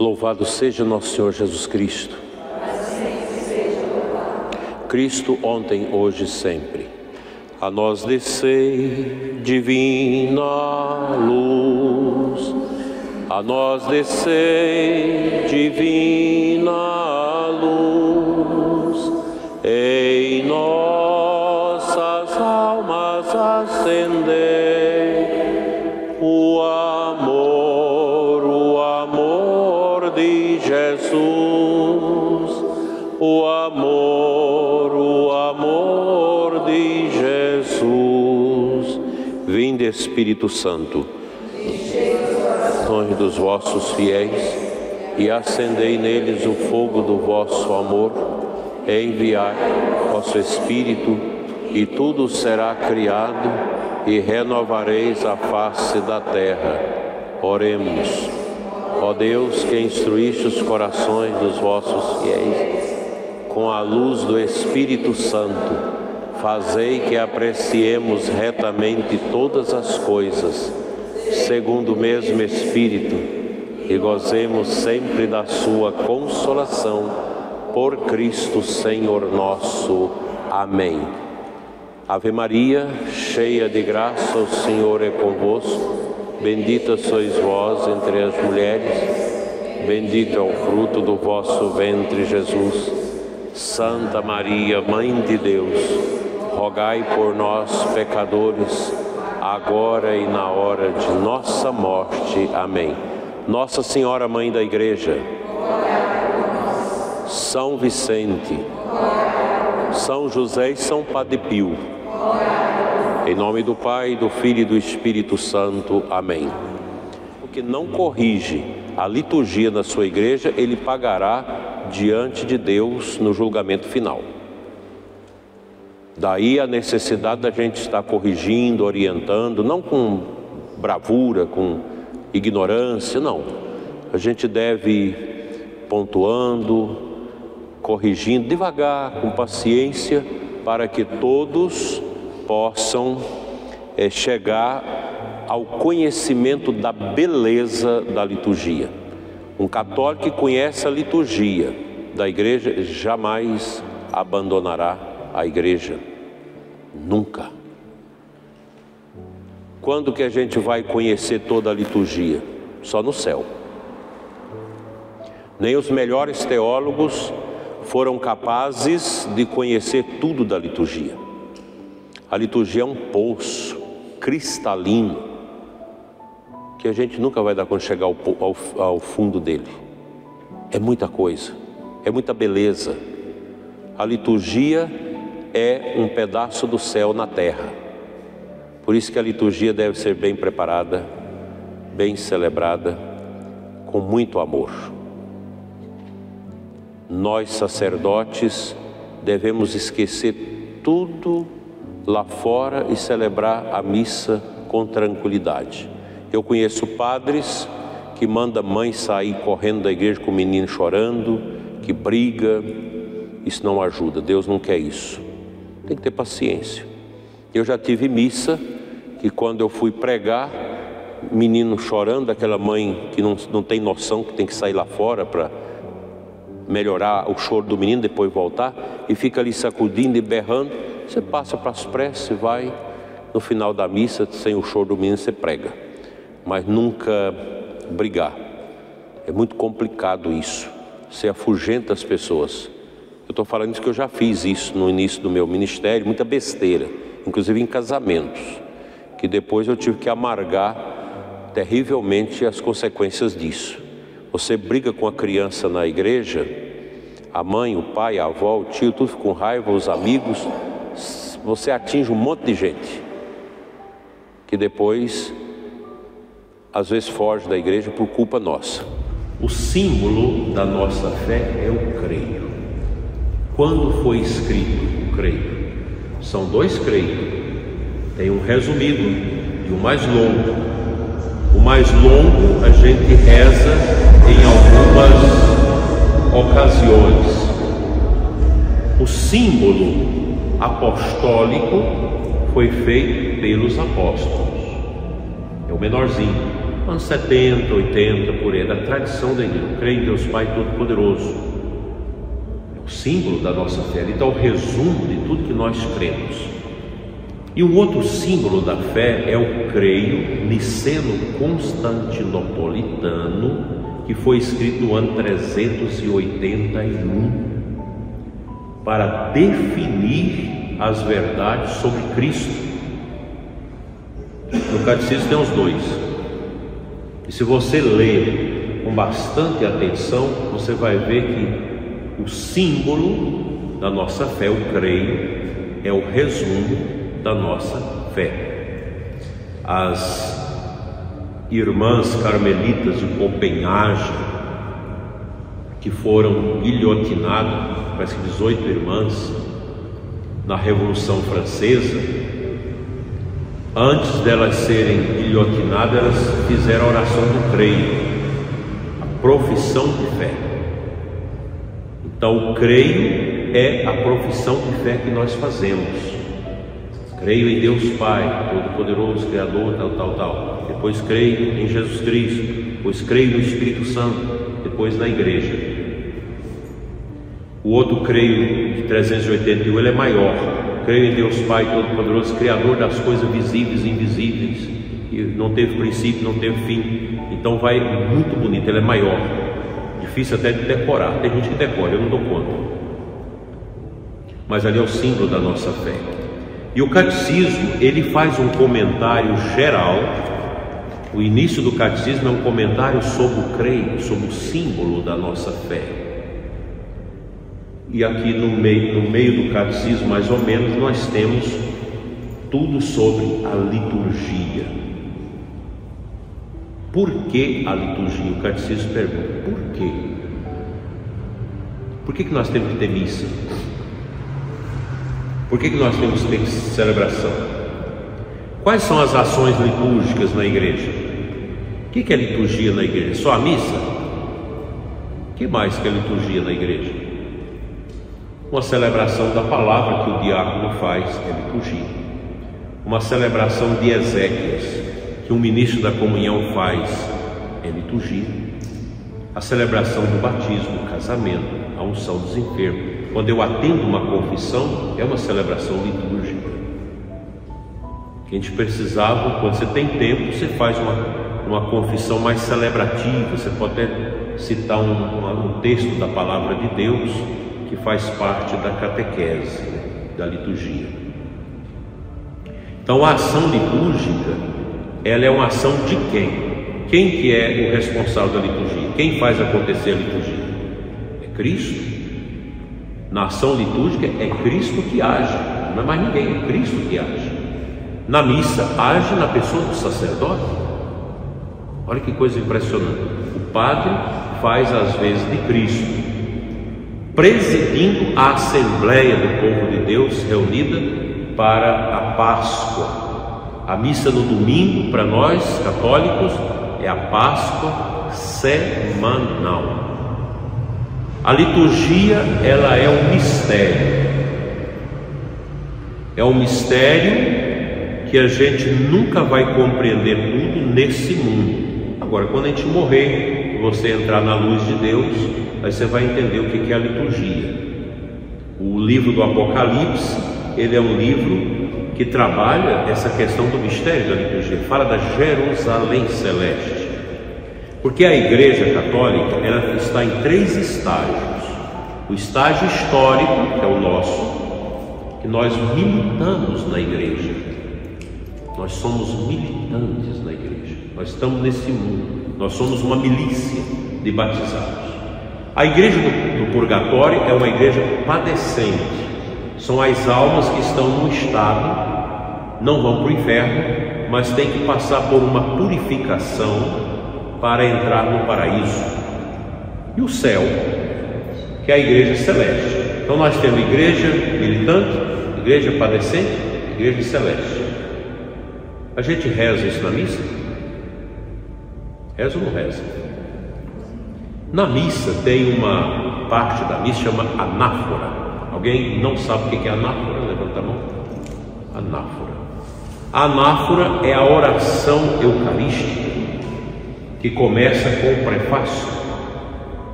Louvado seja nosso Senhor Jesus Cristo. Cristo ontem, hoje e sempre. A nós descei divina luz. A nós descei divina luz. Em nossas almas acendei o amor de Jesus, o amor de Jesus. Vinde, Espírito Santo, sonhe dos vossos fiéis e acendei neles o fogo do vosso amor. Enviai vosso Espírito e tudo será criado e renovareis a face da terra. Oremos. Ó Deus, que instruíste os corações dos vossos fiéis com a luz do Espírito Santo, fazei que apreciemos retamente todas as coisas, segundo o mesmo Espírito, e gozemos sempre da sua consolação, por Cristo Senhor nosso. Amém. Ave Maria, cheia de graça, o Senhor é convosco. Bendita sois vós entre as mulheres, bendito é o fruto do vosso ventre, Jesus. Santa Maria, Mãe de Deus, rogai por nós, pecadores, agora e na hora de nossa morte. Amém. Nossa Senhora, Mãe da Igreja, São Vicente, São José e São Padre Pio, em nome do Pai, do Filho e do Espírito Santo. Amém. O que não corrige a liturgia na sua igreja, ele pagará diante de Deus no julgamento final. Daí a necessidade da gente estar corrigindo, orientando, não com bravura, com ignorância, não. A gente deve ir pontuando, corrigindo devagar, com paciência, para que todos possam chegar ao conhecimento da beleza da liturgia. Um católico que conhece a liturgia da igreja jamais abandonará a igreja. Nunca. Quando que a gente vai conhecer toda a liturgia? Só no céu. Nem os melhores teólogos foram capazes de conhecer tudo da liturgia. A liturgia é um poço cristalino que a gente nunca vai dar quando chegar ao fundo dele. É muita coisa, é muita beleza. A liturgia é um pedaço do céu na terra. Por isso que a liturgia deve ser bem preparada, bem celebrada, com muito amor. Nós, sacerdotes, devemos esquecer tudo lá fora e celebrar a missa com tranquilidade. Eu conheço padres que mandam mãe sair correndo da igreja com o menino chorando, que briga. Isso não ajuda, Deus não quer isso. Tem que ter paciência. Eu já tive missa que quando eu fui pregar, menino chorando, aquela mãe que não tem noção que tem que sair lá fora para melhorar o choro do menino, depois voltar, e fica ali sacudindo e berrando. Você passa para as preces, vai, no final da missa, sem o choro do menino, você prega. Mas nunca brigar. É muito complicado isso. Você afugenta as pessoas. Eu estou falando isso que eu já fiz isso no início do meu ministério, muita besteira, inclusive em casamentos, que depois eu tive que amargar terrivelmente as consequências disso. Você briga com a criança na igreja, a mãe, o pai, a avó, o tio, tudo com raiva, os amigos, você atinge um monte de gente, que depois, às vezes, foge da igreja por culpa nossa. O símbolo da nossa fé é o creio. Quando foi escrito o creio? São dois creios. Tem um resumido e um mais longo. O mais longo a gente reza em algumas ocasiões. O símbolo apostólico foi feito pelos apóstolos. É o menorzinho. anos 70, 80, por aí, da tradição da igreja. Eu creio em Deus Pai Todo-Poderoso. É o símbolo da nossa fé. Ele dá o resumo de tudo que nós cremos. E um outro símbolo da fé é o creio niceno-constantinopolitano, que foi escrito no ano 381, para definir as verdades sobre Cristo. No catecismo tem os dois. E se você ler com bastante atenção, você vai ver que o símbolo da nossa fé, o creio, é o resumo da nossa fé. As irmãs carmelitas de Copenhague, que foram guilhotinadas, parece que 18 irmãs, na Revolução Francesa, antes delas serem guilhotinadas, elas fizeram a oração do creio, a profissão de fé. Então o creio é a profissão de fé que nós fazemos. Creio em Deus Pai Todo-Poderoso, Criador, tal. Depois creio em Jesus Cristo, depois creio no Espírito Santo, depois na igreja. O outro creio de 381, ele é maior. Creio em Deus Pai Todo-Poderoso, Criador das coisas visíveis e invisíveis, que não teve princípio, não teve fim. Então vai muito bonito, ele é maior. Difícil até de decorar. Tem gente que decora, eu não dou conta. Mas ali é o símbolo da nossa fé. E o catecismo, ele faz um comentário geral. O início do catecismo é um comentário sobre o creio, sobre o símbolo da nossa fé. E aqui no meio do catecismo, mais ou menos, nós temos tudo sobre a liturgia. Por que a liturgia? O catecismo pergunta, por quê? Por que nós temos que ter missa? Por que nós temos que ter celebração? Quais são as ações litúrgicas na igreja? O que é liturgia na igreja? Só a missa? O que mais que é liturgia na igreja? Uma celebração da palavra que o diácono faz é liturgia. Uma celebração de exéquias que um ministro da comunhão faz é liturgia. A celebração do batismo, do casamento, a unção dos enfermos. Quando eu atendo uma confissão, é uma celebração litúrgica. Que a gente precisava, quando você tem tempo, você faz uma confissão mais celebrativa. Você pode até citar um texto da palavra de Deus que faz parte da catequese, da liturgia. Então a ação litúrgica, ela é uma ação de quem? Quem que é o responsável da liturgia? Quem faz acontecer a liturgia? É Cristo. Na ação litúrgica é Cristo que age, não é mais ninguém, é Cristo que age. Na missa, age na pessoa do sacerdote. Olha que coisa impressionante. O padre faz as vezes de Cristo, presidindo a Assembleia do povo de Deus reunida para a Páscoa. A missa no domingo, para nós católicos, é a Páscoa semanal. A liturgia, ela é um mistério. É um mistério que a gente nunca vai compreender tudo nesse mundo. Agora, quando a gente morrer, você entrar na luz de Deus, aí você vai entender o que é a liturgia. O livro do Apocalipse, ele é um livro que trabalha essa questão do mistério da liturgia. Fala da Jerusalém Celeste. Porque a Igreja Católica, ela está em 3 estágios. O estágio histórico, que é o nosso, que nós militamos na Igreja. Nós somos militantes na Igreja. Nós estamos nesse mundo. Nós somos uma milícia de batizados. A Igreja do Purgatório é uma igreja padecente. São as almas que estão no estado, não vão para o inferno, mas têm que passar por uma purificação para entrar no paraíso. E o céu, que é a igreja celeste. Então nós temos igreja militante, igreja padecente, igreja celeste. A gente reza isso na missa? Reza ou não reza? Na missa tem uma parte da missa chama anáfora. Alguém não sabe o que é anáfora? Levanta a mão. Anáfora. A anáfora é a oração eucarística que começa com o prefácio.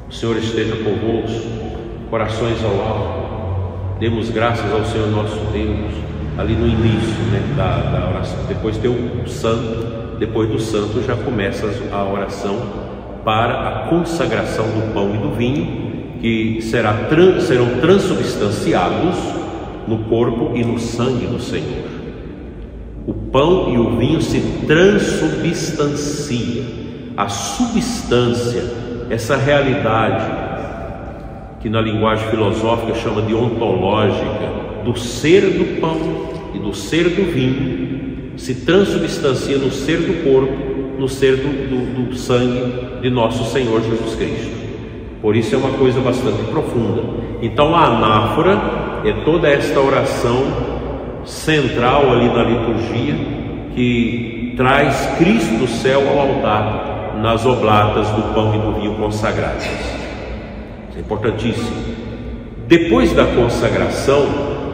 O Senhor esteja convosco, corações ao alto, demos graças ao Senhor nosso Deus. Ali no início, né, da oração, depois tem o santo, depois do santo já começa a oração para a consagração do pão e do vinho, que serão transubstanciados no corpo e no sangue do Senhor. O pão e o vinho se transubstanciam. A substância, essa realidade que na linguagem filosófica chama de ontológica, do ser do pão e do ser do vinho, se transubstancia no ser do corpo, no ser do sangue de nosso Senhor Jesus Cristo. Por isso é uma coisa bastante profunda. Então a anáfora é toda esta oração central ali na liturgia, que traz Cristo do céu ao altar nas oblatas do pão e do vinho consagrados. Isso é importantíssimo. Depois da consagração,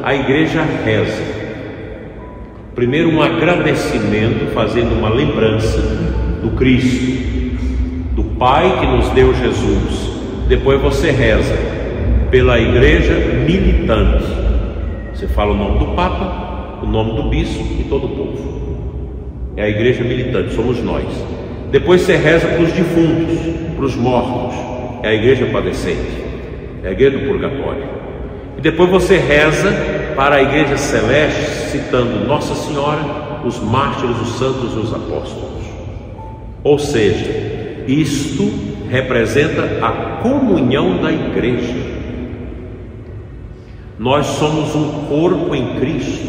a igreja reza. Primeiro um agradecimento, fazendo uma lembrança do Cristo, do Pai que nos deu Jesus. Depois você reza pela igreja militante. Você fala o nome do Papa, o nome do Bispo e todo o povo. É a igreja militante, somos nós. Depois você reza para os defuntos, para os mortos. É a igreja padecente, é a igreja do purgatório. E depois você reza para a igreja celeste, citando Nossa Senhora, os mártires, os santos e os apóstolos. Ou seja, isto representa a comunhão da igreja. Nós somos um corpo em Cristo,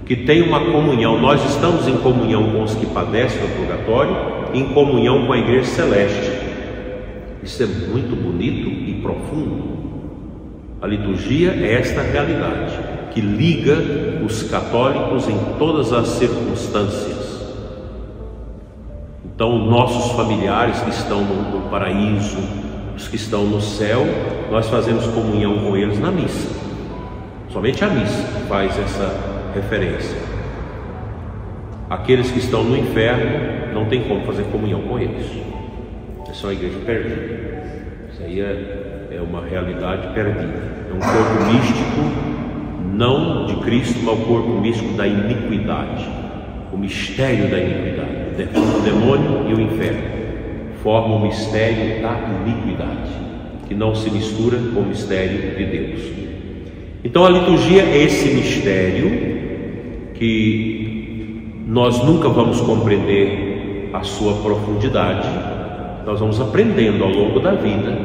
que tem uma comunhão. Nós estamos em comunhão com os que padecem no purgatório, em comunhão com a igreja celeste. Isso é muito bonito e profundo. A liturgia é esta realidade que liga os católicos em todas as circunstâncias. Então, nossos familiares que estão no paraíso, os que estão no céu, nós fazemos comunhão com eles na missa. Somente a missa faz essa referência. Aqueles que estão no inferno, não tem como fazer comunhão com eles. É só a igreja perdida. Isso aí é uma realidade perdida. É um corpo místico, não de Cristo, mas o corpo místico da iniquidade. O mistério da iniquidade. O demônio e o inferno formam o mistério da iniquidade, que não se mistura com o mistério de Deus. Então a liturgia é esse mistério que nós nunca vamos compreender a sua profundidade. Nós vamos aprendendo ao longo da vida,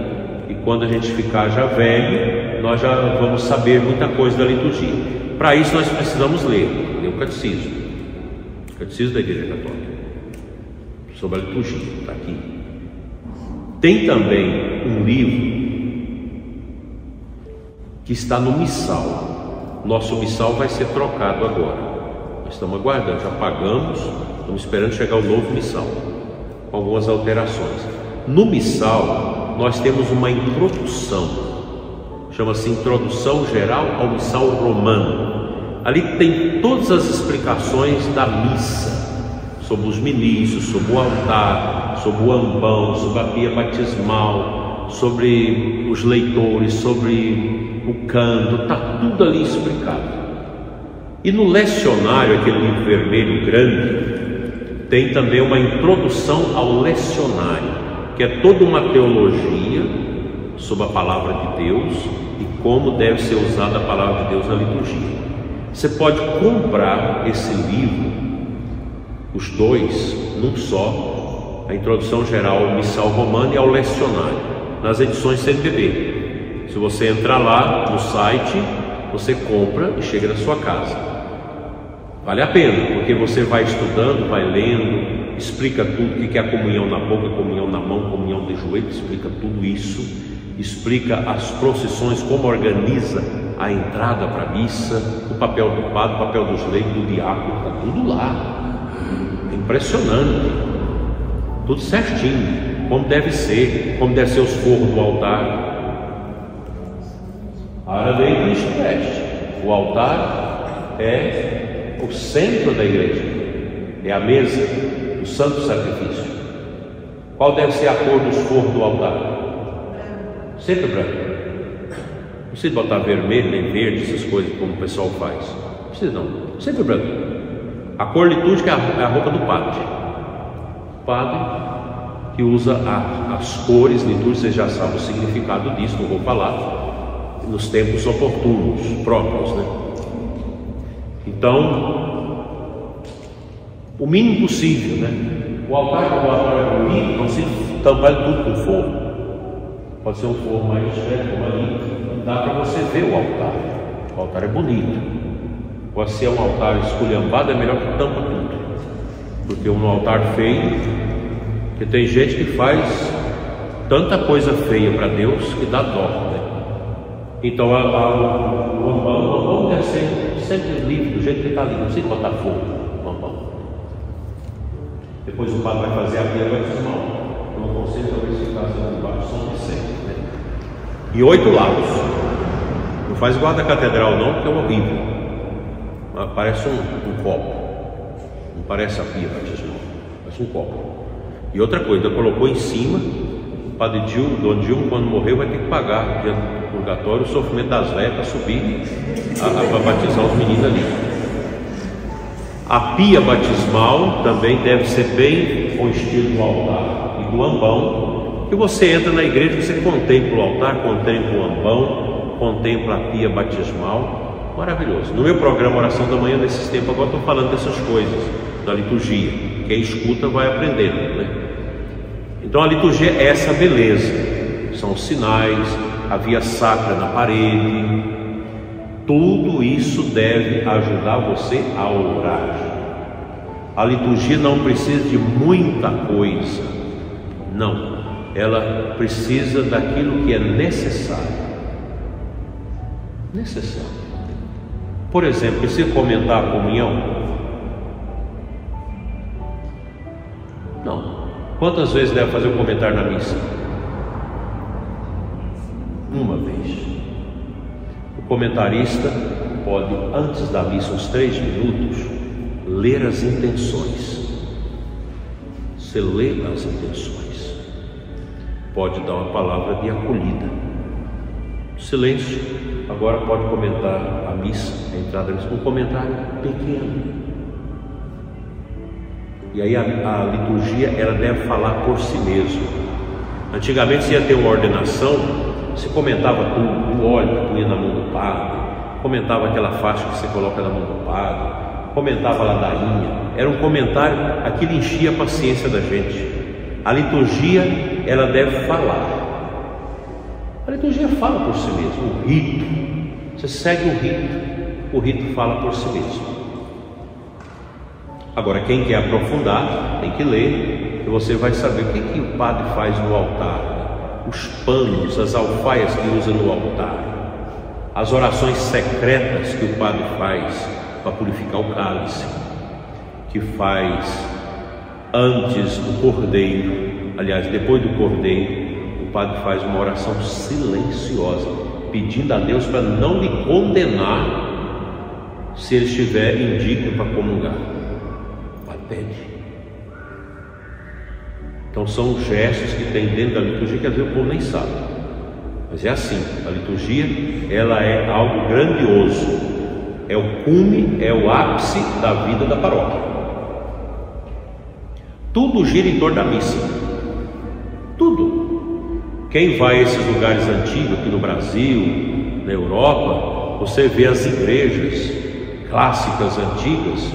e quando a gente ficar já velho, nós já vamos saber muita coisa da liturgia. Para isso nós precisamos ler o catecismo da Igreja Católica, sobre a liturgia, está aqui. Tem também um livro que está no missal. Nosso missal vai ser trocado agora. Nós estamos aguardando, já pagamos, estamos esperando chegar o novo missal, com algumas alterações. No missal, nós temos uma introdução, chama-se Introdução Geral ao Missal Romano. Ali tem todas as explicações da missa, sobre os ministros, sobre o altar, sobre o ambão, sobre a pia batismal, sobre os leitores, sobre o canto, está tudo ali explicado. E no lecionário, aquele livro vermelho grande, tem também uma introdução ao lecionário, que é toda uma teologia sobre a palavra de Deus e como deve ser usada a palavra de Deus na liturgia. Você pode comprar esse livro, os dois, num só, a Introdução Geral ao Missal Romano e ao Lecionário, nas edições CNBB. Se você entrar lá no site, você compra e chega na sua casa. Vale a pena, porque você vai estudando, vai lendo, explica tudo, o que é a comunhão na boca, comunhão na mão, comunhão de joelho, explica tudo isso, explica as procissões, como organiza a entrada para a missa, o papel do padre, o papel dos leigos, do diácono, está tudo lá. É impressionante, tudo certinho, como deve ser os forros do altar. Ara Dei Cristo Est. O altar é o centro da igreja, é a mesa, o santo sacrifício. Qual deve ser a cor dos forros do altar? Sempre branco. Não precisa botar vermelho, nem verde, essas coisas como o pessoal faz. Não precisa não, sempre branco. A cor litúrgica é a roupa do padre. O padre que usa as cores litúrgicas, vocês já sabem o significado disso, não vou falar, nos tempos oportunos, próprios, né? Então, o mínimo possível, né? O altar, quando o altar é bonito, não se tampar ele tudo com forro. Pode ser um forro mais discreto, como ali, dá para você ver o altar. O altar é bonito. Pode ser um altar esculhambado, é melhor que tampa tudo. Porque um altar feio, porque tem gente que faz tanta coisa feia para Deus que dá dó, né? Então o ambão deve ser sempre livre, do jeito que está ali, não precisa botar fogo no ambão. Depois o padre vai fazer a pia batismal. Eu não consigo talvez ficar assim embaixo, são de sempre, né? E 8 lados. Não faz igual a da catedral não, porque é horrível. Parece um copo. Não parece a pia batismal, parece um copo. E outra coisa, colocou em cima. O padre Dom Dilma, quando morreu, vai ter que pagar diante do purgatório o sofrimento das velhas para subir para batizar os meninos ali. A pia batismal também deve ser bem com o estilo do altar e do ambão. Que você entra na igreja, você contempla o altar, contempla o ambão, contempla a pia batismal. Maravilhoso. No meu programa Oração da Manhã, nesses tempos, agora estou falando dessas coisas, da liturgia. Quem escuta vai aprendendo, né? Então a liturgia é essa beleza. São os sinais, a via sacra na parede. Tudo isso deve ajudar você a orar. A liturgia não precisa de muita coisa, não. Ela precisa daquilo que é necessário. Necessário. Por exemplo, precisa comentar a comunhão? Não. Quantas vezes deve fazer um comentário na missa? Uma vez. O comentarista pode, antes da missa, uns 3 minutos, ler as intenções. Você lê as intenções. Pode dar uma palavra de acolhida. Silêncio. Agora pode comentar a missa, a entrada da missa, um comentário pequeno. E aí a liturgia, ela deve falar por si mesmo. Antigamente, se ia ter uma ordenação, se comentava tudo, o óleo que punha na mão do padre, comentava aquela faixa que você coloca na mão do padre, comentava a ladainha. Era um comentário, aquilo enchia a paciência da gente. A liturgia, ela deve falar. A liturgia fala por si mesmo, o rito. Você segue o rito fala por si mesmo. Agora, quem quer aprofundar, tem que ler, e você vai saber o que o padre faz no altar, os panos, as alfaias que usa no altar, as orações secretas que o padre faz para purificar o cálice, que faz antes do cordeiro, aliás, depois do cordeiro, o padre faz uma oração silenciosa, pedindo a Deus para não lhe condenar se ele estiver indigno para comungar. Pede. Então são os gestos que tem dentro da liturgia que às vezes o povo nem sabe, mas é assim. A liturgia, ela é algo grandioso, é o cume, é o ápice da vida da paróquia. Tudo gira em torno da missa, tudo. Quem vai a esses lugares antigos aqui no Brasil, na Europa, você vê as igrejas clássicas antigas,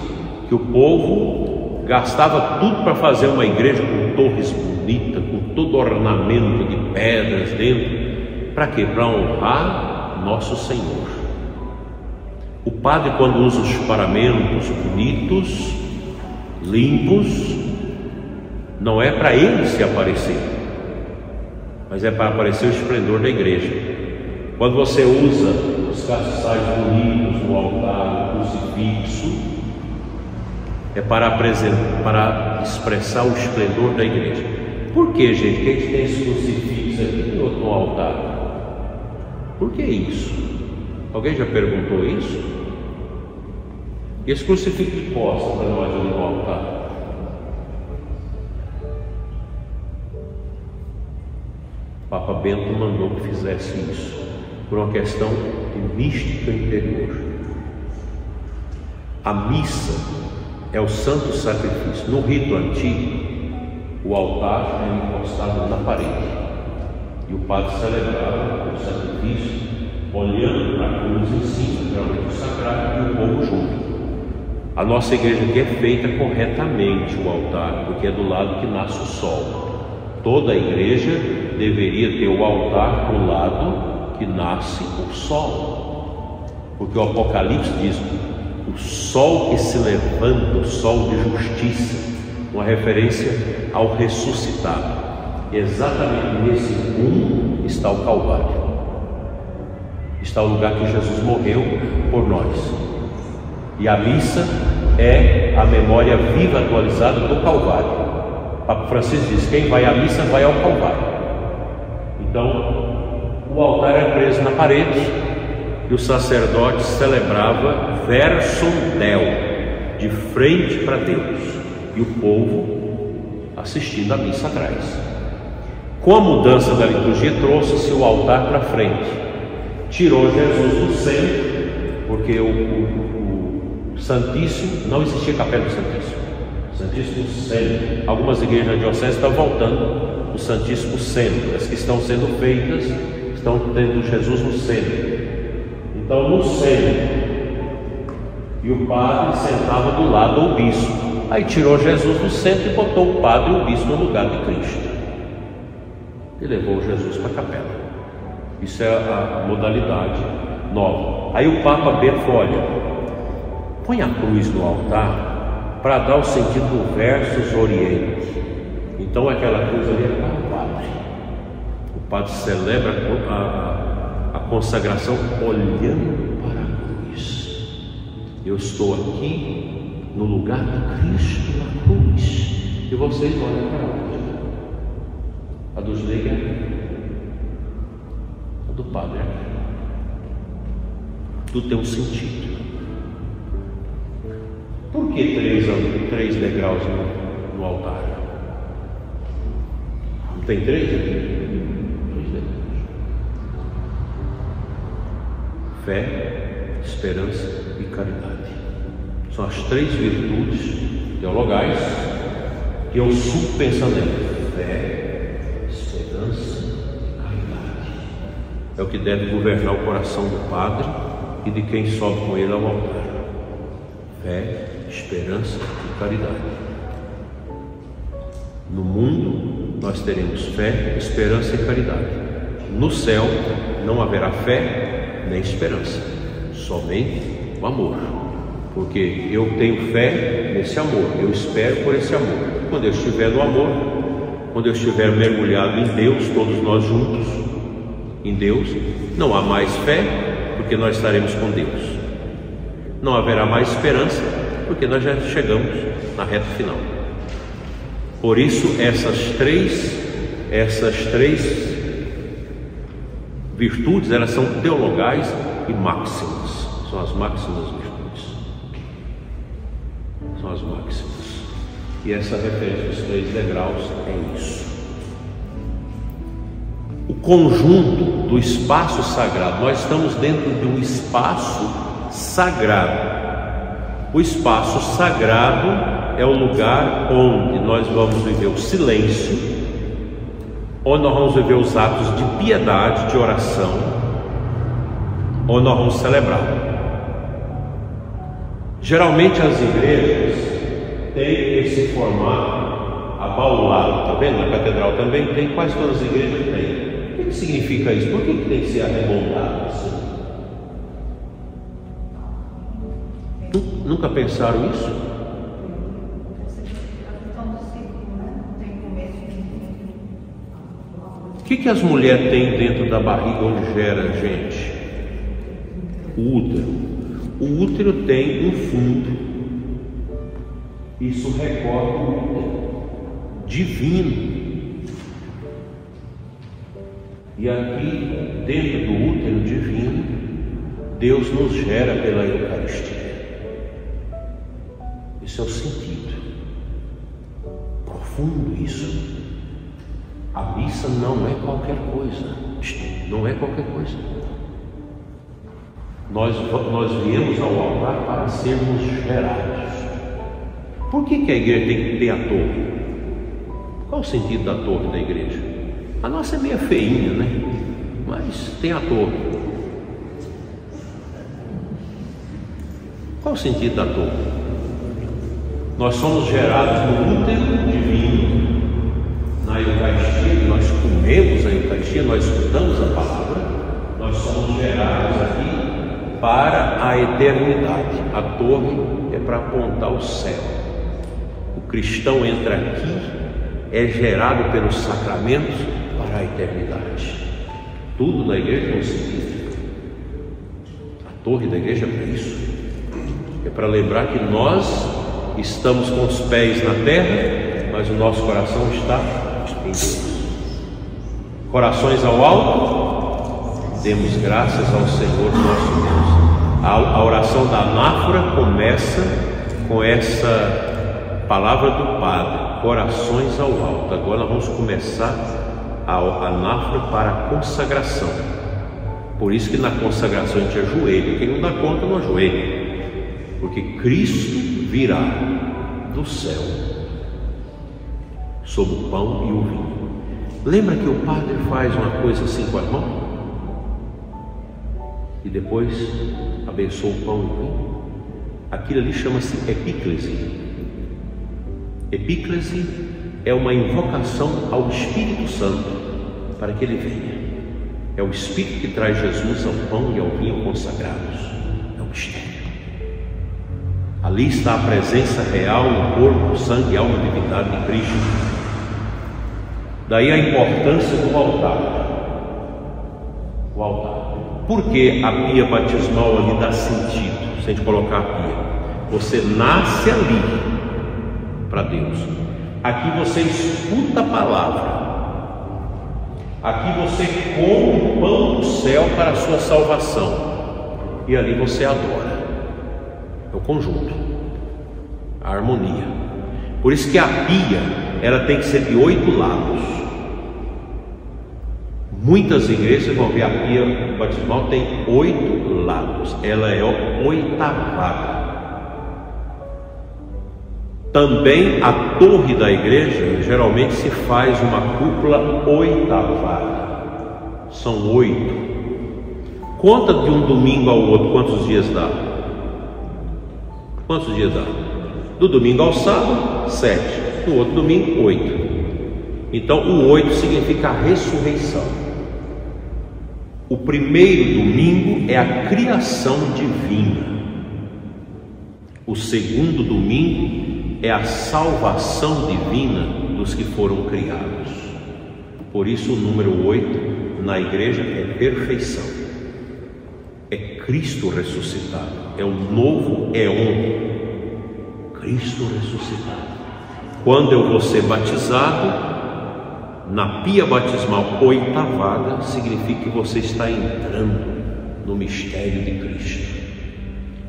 que o povo gastava tudo para fazer uma igreja com torres bonitas, com todo ornamento de pedras dentro. Para quê? Para honrar nosso Senhor. O padre, quando usa os paramentos bonitos, limpos, não é para ele se aparecer, mas é para aparecer o esplendor da igreja. Quando você usa os castiçais bonitos no altar, o crucifixo, é para expressar o esplendor da igreja. Por que, gente, que a gente tem esse crucifixo aqui e outro no altar? Por que isso? Alguém já perguntou isso? E esse crucifixo de costa para nós ali no altar? Papa Bento mandou que fizesse isso, por uma questão de mística interior. A missa é o santo sacrifício. No rito antigo, o altar era encostado na parede e o padre celebrava o sacrifício olhando para a cruz em cima, geralmente o sagrado, e o povo junto. A nossa igreja aqui é feita corretamente, o altar, porque é do lado que nasce o sol. Toda a igreja deveria ter o altar para o lado que nasce o sol, porque o Apocalipse diz: o sol que se levanta, o sol de justiça, uma referência ao ressuscitado. E exatamente nesse mundo está o Calvário, está o lugar que Jesus morreu por nós. E a missa é a memória viva atualizada do Calvário. Papa Francisco diz: quem vai à missa vai ao Calvário. Então, o altar era preso na parede e o sacerdote celebrava versum Deo, de frente para Deus, e o povo assistindo à missa atrás. Com a mudança da liturgia, trouxe-se o altar para frente, tirou Jesus do centro, porque o Santíssimo, não existia capela do Santíssimo, o Santíssimo centro. Algumas igrejas da diocese estão voltando o Santíssimo centro, as que estão sendo feitas estão tendo Jesus no centro. Então, no centro, e o padre sentava do lado do bispo. Aí tirou Jesus do centro e botou o padre e o bispo no lugar de Cristo e levou Jesus para a capela. Isso é a modalidade nova. Aí o Papa Bento falou: olha, põe a cruz no altar para dar o sentido do versus oriente. Então aquela cruz ali é para o padre. O padre celebra a consagração olhando para a cruz. Eu estou aqui no lugar de Cristo na cruz, e vocês olham para onde? A dos leigos, a do padre aqui. Tudo tem um sentido. Por que três degraus no altar? Não tem três aqui? Três degraus. Fé, esperança e caridade. São as três virtudes teologais que eu subo pensando nela: fé, esperança e caridade. É o que deve governar o coração do padre e de quem sobe com ele ao altar. Fé, esperança e caridade. No mundo nós teremos fé, esperança e caridade. No céu não haverá fé nem esperança, somente o amor. Porque eu tenho fé nesse amor, eu espero por esse amor. Quando eu estiver no amor, quando eu estiver mergulhado em Deus, todos nós juntos em Deus, não há mais fé, porque nós estaremos com Deus. Não haverá mais esperança, porque nós já chegamos na reta final. Por isso essas três virtudes, elas são teologais e máximas. São as máximas virtudes. São as máximas. E essa referência dos três degraus é isso. O conjunto do espaço sagrado, nós estamos dentro de um espaço sagrado. O espaço sagrado é o lugar onde nós vamos viver o silêncio, onde nós vamos viver os atos de piedade, de oração, onde nós vamos celebrar. Geralmente as igrejas têm esse formato abaulado, tá vendo? Na catedral também tem, quase todas as igrejas têm. O que significa isso? Por que tem que ser arredondado assim? Nunca pensaram isso? O que as mulheres têm dentro da barriga onde gera gente? O útero. O útero tem um fundo. Isso recorda o útero divino. E aqui, dentro do útero divino, Deus nos gera pela Eucaristia. Esse é o sentido profundo, isso. A missa não é qualquer coisa. Não é qualquer coisa. Nós viemos ao altar para sermos gerados. Por que a igreja tem que ter a torre? Qual o sentido da torre da igreja? A nossa é meio feinha, né? Mas tem a torre. Qual o sentido da torre? Nós somos gerados no útero divino, na Eucaristia, nós comemos a Eucaristia, nós escutamos a palavra, nós somos gerados aqui para a eternidade. A torre é para apontar o céu. O cristão entra aqui, é gerado pelos sacramentos para a eternidade. Tudo da igreja é um sentido. A torre da igreja é para isso. É para lembrar que nós estamos com os pés na terra, mas o nosso coração está em Deus. Corações ao alto, demos graças ao Senhor nosso Deus. A oração da anáfora começa com essa palavra do Padre, corações ao alto. Agora nós vamos começar a anáfora para a consagração. Por isso que na consagração a gente ajoelha. Quem não dá conta não ajoelha, porque Cristo virá do céu sobre o pão e o vinho. Lembra que o padre faz uma coisa assim com as mãos? E depois abençoa o pão e o vinho. Aquilo ali chama-se epíclese. Epíclese é uma invocação ao Espírito Santo para que ele venha. É o Espírito que traz Jesus ao pão e ao vinho consagrados. É o mistério. Ali está a presença real no corpo, sangue, alma e divindade de Cristo. Daí a importância do altar. O altar. Por que a pia batismal ali dá sentido? Se a gente colocar a pia, você nasce ali para Deus. Aqui você escuta a palavra. Aqui você come o pão do céu para a sua salvação. E ali você adora. É o conjunto, a harmonia. Por isso que a pia, ela tem que ser de 8 lados. Muitas igrejas vão ver a pia batismal tem 8 lados. Ela é oitavada. Também a torre da igreja geralmente se faz uma cúpula oitavada. São 8. Conta de um domingo ao outro, quantos dias dá? Quantos dias dá? Do domingo ao sábado, 7. No outro domingo, 8. Então o 8 significa a ressurreição. O primeiro domingo é a criação divina. O segundo domingo é a salvação divina dos que foram criados. Por isso o número 8 na igreja é perfeição. É Cristo ressuscitado. É o novo éon. Cristo ressuscitado. Quando eu vou ser batizado, na pia batismal oitavada, significa que você está entrando no mistério de Cristo.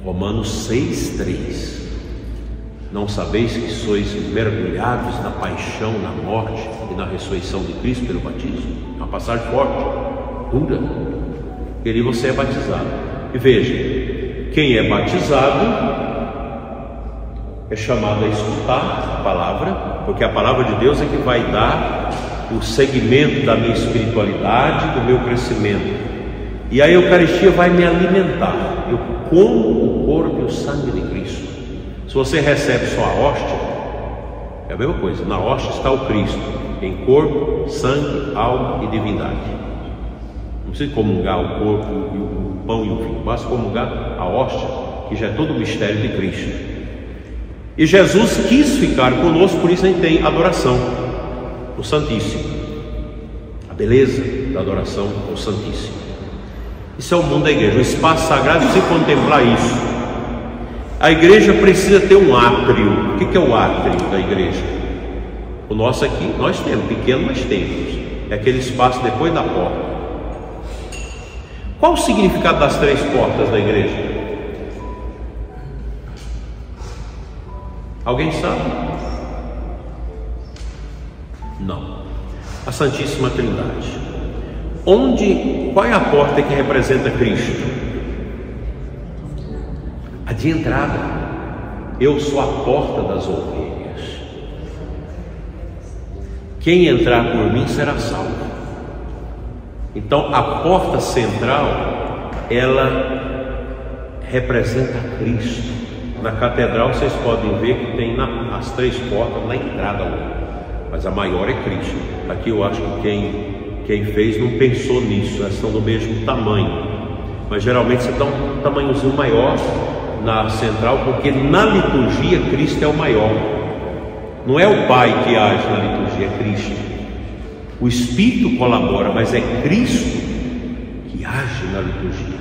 Romanos 6,3. Não sabeis que sois mergulhados na paixão, na morte e na ressurreição de Cristo pelo batismo? É uma passagem forte, dura. E ali você é batizado. E veja, quem é batizado é chamado a escutar a palavra, porque a palavra de Deus é que vai dar o segmento da minha espiritualidade, do meu crescimento. E a Eucaristia vai me alimentar. Eu como o corpo e o sangue de Cristo. Se você recebe só a hóstia, é a mesma coisa. Na hóstia está o Cristo, em corpo, sangue, alma e divindade. Não precisa comungar o corpo, o pão e o vinho. Basta comungar a hóstia, que já é todo o mistério de Cristo. E Jesus quis ficar conosco, por isso a gente tem adoração o Santíssimo, a beleza da adoração ao Santíssimo. Isso é o mundo da igreja, o espaço sagrado. Você contemplar isso. A igreja precisa ter um átrio. O que é o átrio da igreja? O nosso aqui, nós temos, pequeno, mas temos. É aquele espaço depois da porta. Qual o significado das 3 portas da igreja? Alguém sabe? Não. a Santíssima Trindade. Qual é a porta que representa Cristo? A de entrada. Eu sou a porta das ovelhas. Quem entrar por mim será salvo. Então a porta central, ela representa Cristo. Na catedral vocês podem ver que tem as 3 portas na entrada, mas a maior é Cristo. Aqui eu acho que quem fez não pensou nisso, elas são do mesmo tamanho, mas geralmente você dá um tamanhozinho maior na central, porque na liturgia Cristo é o maior. Não é o Pai que age na liturgia, é Cristo. O Espírito colabora, mas é Cristo que age na liturgia.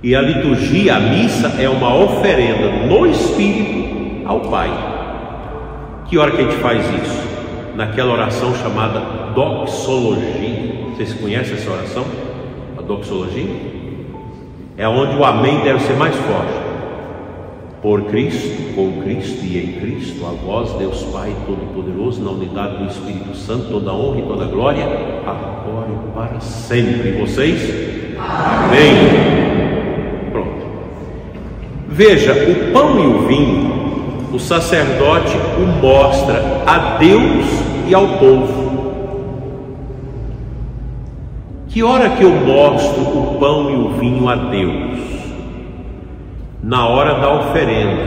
E a liturgia, a missa, é uma oferenda no Espírito ao Pai. Que hora que a gente faz isso? Naquela oração chamada doxologia. Vocês conhecem essa oração? A doxologia? É onde o amém deve ser mais forte. Por Cristo, com Cristo e em Cristo, a vós, Deus Pai Todo-Poderoso, na unidade do Espírito Santo, toda honra e toda glória, agora e para sempre. E vocês? Amém. Pronto. Veja, o pão e o vinho, o sacerdote o mostra a Deus e ao povo. Que hora que eu mostro o pão e o vinho a Deus? Na hora da oferenda.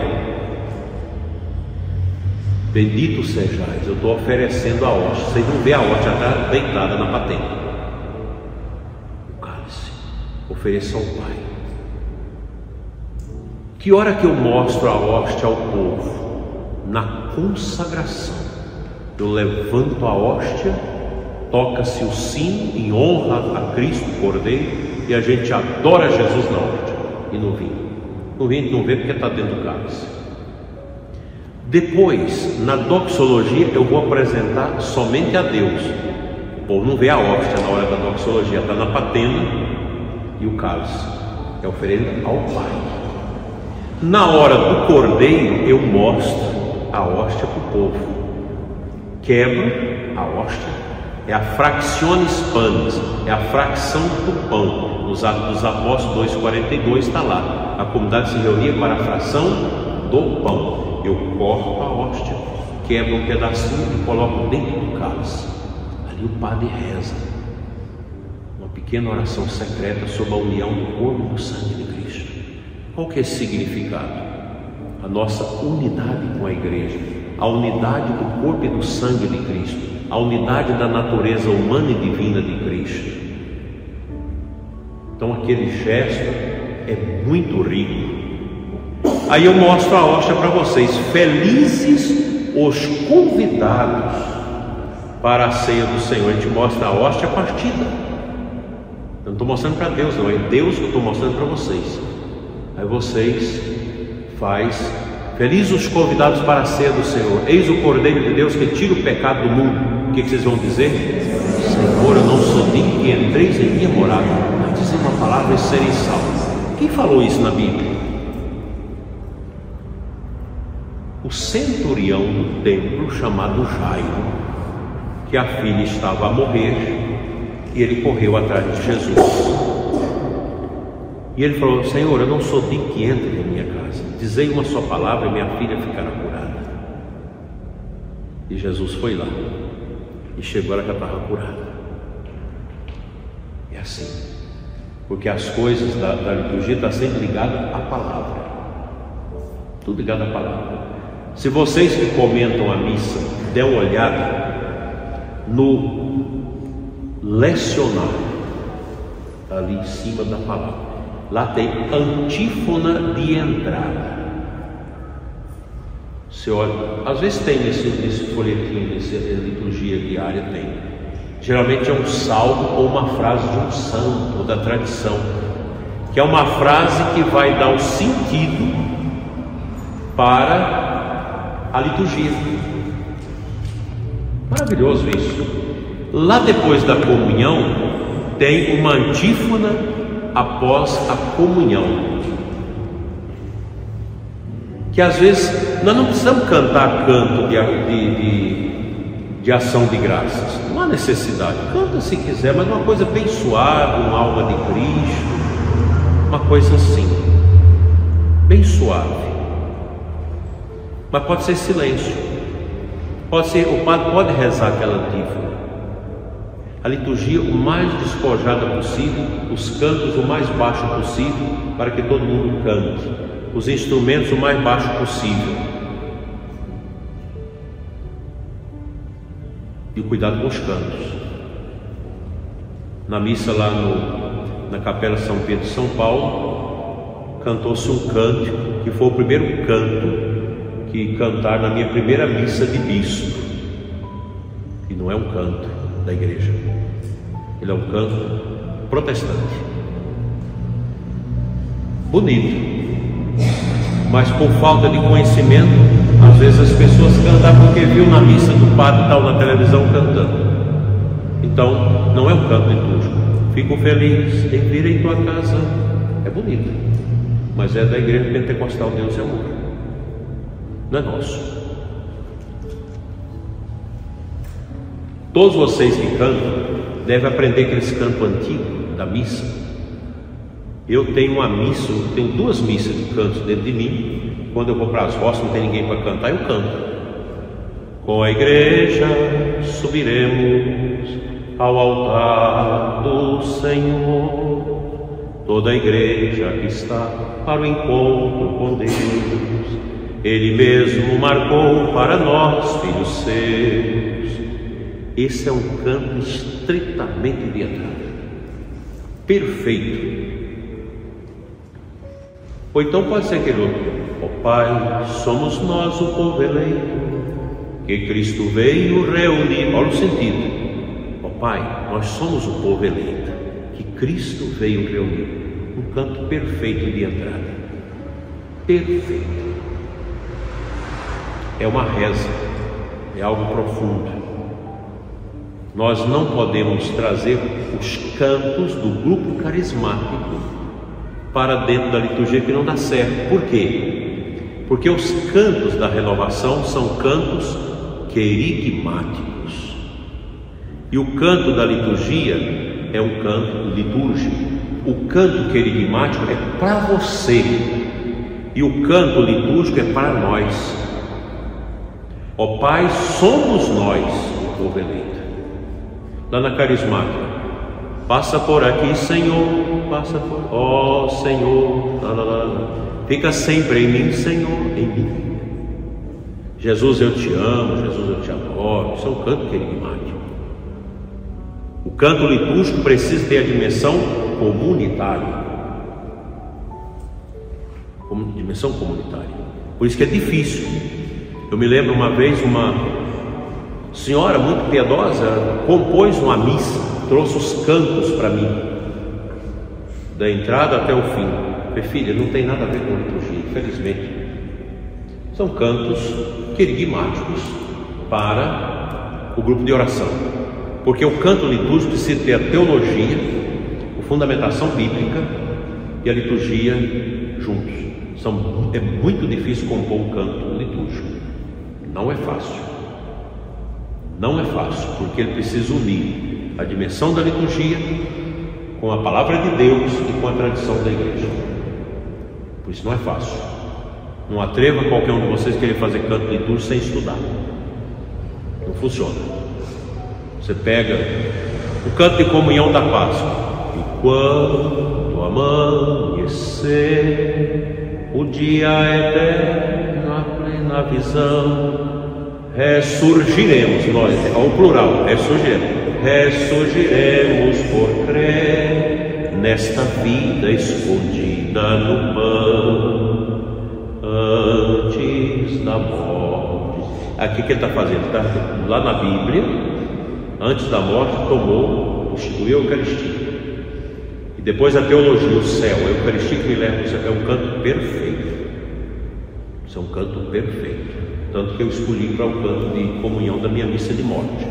Bendito sejais, eu estou oferecendo a hóstia. Vocês não vê a hóstia, está deitada na patente. O cálice, ofereça ao Pai. Que hora que eu mostro a hóstia ao povo? Na consagração. Eu levanto a hóstia, toca-se o sino em honra a Cristo Cordeiro, e a gente adora Jesus na hóstia e no vinho. No vinho não vê porque está dentro do cálice. Depois, na doxologia, eu vou apresentar somente a Deus. O povo não vê a hóstia na hora da doxologia, está na patena e o cálice. É oferenda ao Pai. Na hora do cordeiro, eu mostro a hóstia para o povo. Quebro a hóstia, é a fractionis panis, é a fração do pão. Nos Atos dos Apóstolos 2,42 está lá. A comunidade se reunia para a fração do pão. Eu corto a hóstia, quebro um pedacinho e coloco dentro do cálice. Ali o padre reza uma pequena oração secreta sobre a união do corpo e do sangue de Cristo. Qual que é esse significado? A nossa unidade com a igreja, a unidade do corpo e do sangue de Cristo, a unidade da natureza humana e divina de Cristo. Então aquele gesto é muito rico. Aí eu mostro a hóstia para vocês. Felizes os convidados para a ceia do Senhor. A gente mostra a hóstia partida. Eu não estou mostrando para Deus, não, é Deus que eu estou mostrando para vocês. Aí vocês faz. Felizes os convidados para a ceia do Senhor. Eis o Cordeiro de Deus que tira o pecado do mundo. O que vocês vão dizer? Senhor, eu não sou digno que entreis em minha morada. Vai dizer uma palavra e sereis salvos. Quem falou isso na Bíblia? O centurião do templo chamado Jairo, que a filha estava a morrer, e ele correu atrás de Jesus. E ele falou: Senhor, eu não sou digno que entre na minha casa. Dizei uma só palavra e minha filha ficará curada. E Jesus foi lá e chegou, ela já estava curada. É assim, porque as coisas da liturgia estão sempre ligadas à palavra. Tudo ligado à palavra. Se vocês que comentam a missa der uma olhada no lecionário, ali em cima da palavra, lá tem antífona de entrada. Você olha, às vezes tem nesse folhetinho, nessa liturgia diária, tem. Geralmente é um salmo ou uma frase de um santo ou da tradição, que é uma frase que vai dar o sentido para a liturgia. Maravilhoso isso. Lá depois da comunhão tem uma antífona após a comunhão, que às vezes nós não precisamos cantar canto de ação de graças. Não há necessidade, canta se quiser, mas uma coisa bem suave, uma alma de Cristo, uma coisa assim, bem suave. Mas pode ser silêncio, pode ser, o padre pode rezar aquela antífona. A liturgia o mais despojada possível, os cantos o mais baixo possível, para que todo mundo cante, os instrumentos o mais baixo possível. E cuidado com os cantos. Na missa lá na Capela São Pedro de São Paulo, cantou-se um cântico, que foi o primeiro canto que cantaram na minha primeira missa de bispo. E não é um canto da igreja, ele é um canto protestante, bonito, mas por falta de conhecimento, às vezes as pessoas cantam porque viu na missa do padre tal na televisão cantando. Então não é um canto litúrgico. Fico feliz em vir em tua casa, é bonito, mas é da igreja pentecostal Deus é Amor, não é nosso. Todos vocês que cantam devem aprender aqueles cantos antigos da missa. Eu tenho uma missa, tenho 2 missas de cantos dentro de mim. Quando eu vou para as roças, não tem ninguém para cantar, eu canto. Com a igreja subiremos ao altar do Senhor. Toda a igreja que está para o encontro com Deus, Ele mesmo marcou para nós, filhos seus. Esse é um canto estritamente de entrada, perfeito. Ou então pode ser aquele outro: ó Pai, somos nós o povo eleito, que Cristo veio reunir. Olha o sentido: ó Pai, nós somos o povo eleito, que Cristo veio reunir. Um canto perfeito de entrada, perfeito. É uma reza, é algo profundo. Nós não podemos trazer os cantos do grupo carismático para dentro da liturgia, que não dá certo. Por quê? Porque os cantos da renovação são cantos querigmáticos, e o canto da liturgia é um canto litúrgico. O canto querigmático é para você, e o canto litúrgico é para nós. Ó Pai, somos nós o povo eleito. Lá na carismática: passa por aqui, Senhor, passa por... ó Senhor, lá, lá, lá. Fica sempre em mim, Senhor, em mim. Jesus, eu te amo, Jesus, eu te adoro. Isso é um canto querigmático. O canto litúrgico precisa ter a dimensão comunitária. Dimensão comunitária. Por isso que é difícil. Eu me lembro uma vez, uma senhora muito piedosa compôs uma missa, trouxe os cantos para mim, da entrada até o fim. Falei: filha, não tem nada a ver com liturgia, infelizmente. São cantos querigmáticos para o grupo de oração, porque o canto litúrgico precisa ter a teologia, a fundamentação bíblica e a liturgia juntos. É muito difícil compor um canto litúrgico, não é fácil. Não é fácil, porque ele precisa unir a dimensão da liturgia com a palavra de Deus e com a tradição da igreja. Por isso não é fácil. Não atreva qualquer um de vocês querer fazer canto litúrgico sem estudar. Não funciona. Você pega o canto de comunhão da Páscoa: e quando amanhecer o dia eterno, a plena visão, ressurgiremos, nós, ao plural, ressurgiremos por crer nesta vida escondida no pão, antes da morte. Aqui que ele está fazendo, tá? Lá na Bíblia, antes da morte constituiu a Eucaristia, e depois a teologia, o céu, a Eucaristia que me leva ao céu. É um canto perfeito. Isso é um canto perfeito. Tanto que eu escolhi para o canto de comunhão da minha missa de morte.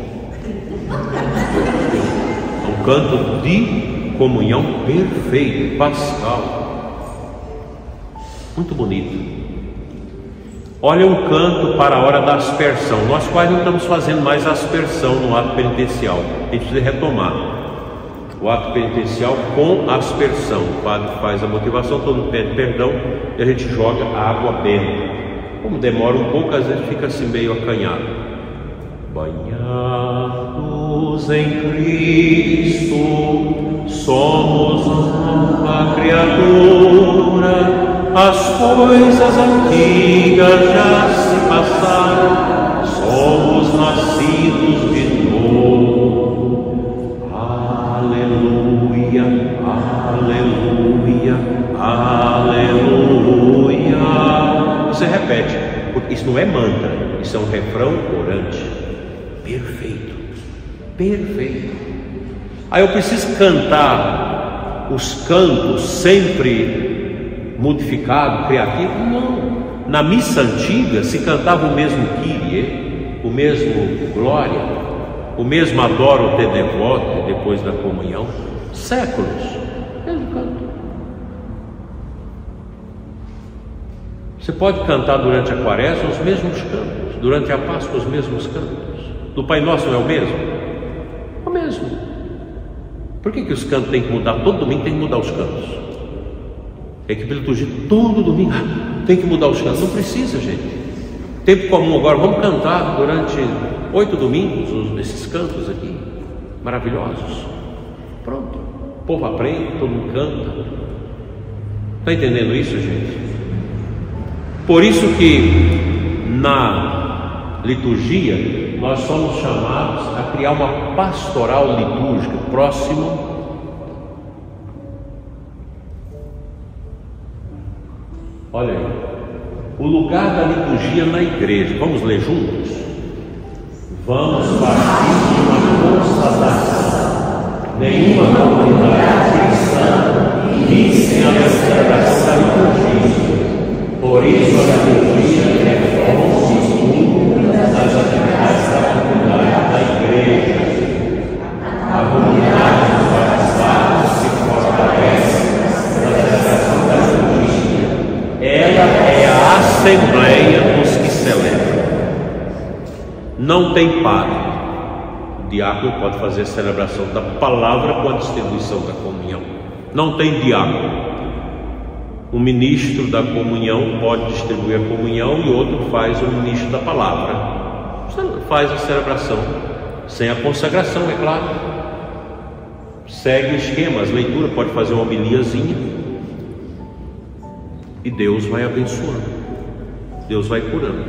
É um canto de comunhão perfeito, pascal, muito bonito. Olha um canto para a hora da aspersão. Nós quase não estamos fazendo mais aspersão no ato penitencial. A gente precisa retomar o ato penitencial com aspersão. O padre faz a motivação, todo mundo pede perdão e a gente joga a água benta. Como demora um pouco, às vezes fica assim meio acanhado. Banhados em Cristo, somos nova criatura. As coisas antigas já se passaram, somos nascidos de novo. Aleluia, aleluia, aleluia. Você repete, porque isso não é mantra, isso é um refrão orante. Perfeito, perfeito. Aí eu preciso cantar os cantos sempre modificado, criativo? Não. Na missa antiga se cantava o mesmo Kyrie, o mesmo Glória, o mesmo Adoro te devote depois da comunhão. Séculos. Mesmo canto. Você pode cantar durante a Quaresma os mesmos cantos, durante a Páscoa os mesmos cantos. Do Pai Nosso não é o mesmo? É o mesmo. Por que os cantos têm que mudar? Todo domingo tem que mudar os cantos. É que liturgia todo domingo tem que mudar os cantos. Não precisa, gente. Tempo comum agora, vamos cantar durante 8 domingos esses cantos aqui, maravilhosos. Pronto, o povo aprende, todo mundo canta. Está entendendo isso, gente? Por isso que na liturgia nós somos chamados a criar uma pastoral litúrgica próximo. Olha aí, o lugar da liturgia na igreja. Vamos ler juntos? Vamos partir de uma constatação. Nenhuma comunidade cristã vive sem a celebração da liturgia. Por isso a liturgia é fonte de estudo das atividades da comunidade da igreja. A comunidade dos batizados se fortalece na celebração da liturgia. Ela é a assembleia dos que celebram. Não tem padre. O diácono pode fazer a celebração da palavra com a distribuição da comunhão. Não tem diácono. Um ministro da comunhão pode distribuir a comunhão e outro faz o ministro da palavra. Você faz a celebração sem a consagração, é claro. Segue o esquema, as leituras, pode fazer uma homiliazinha. E Deus vai abençoando, Deus vai curando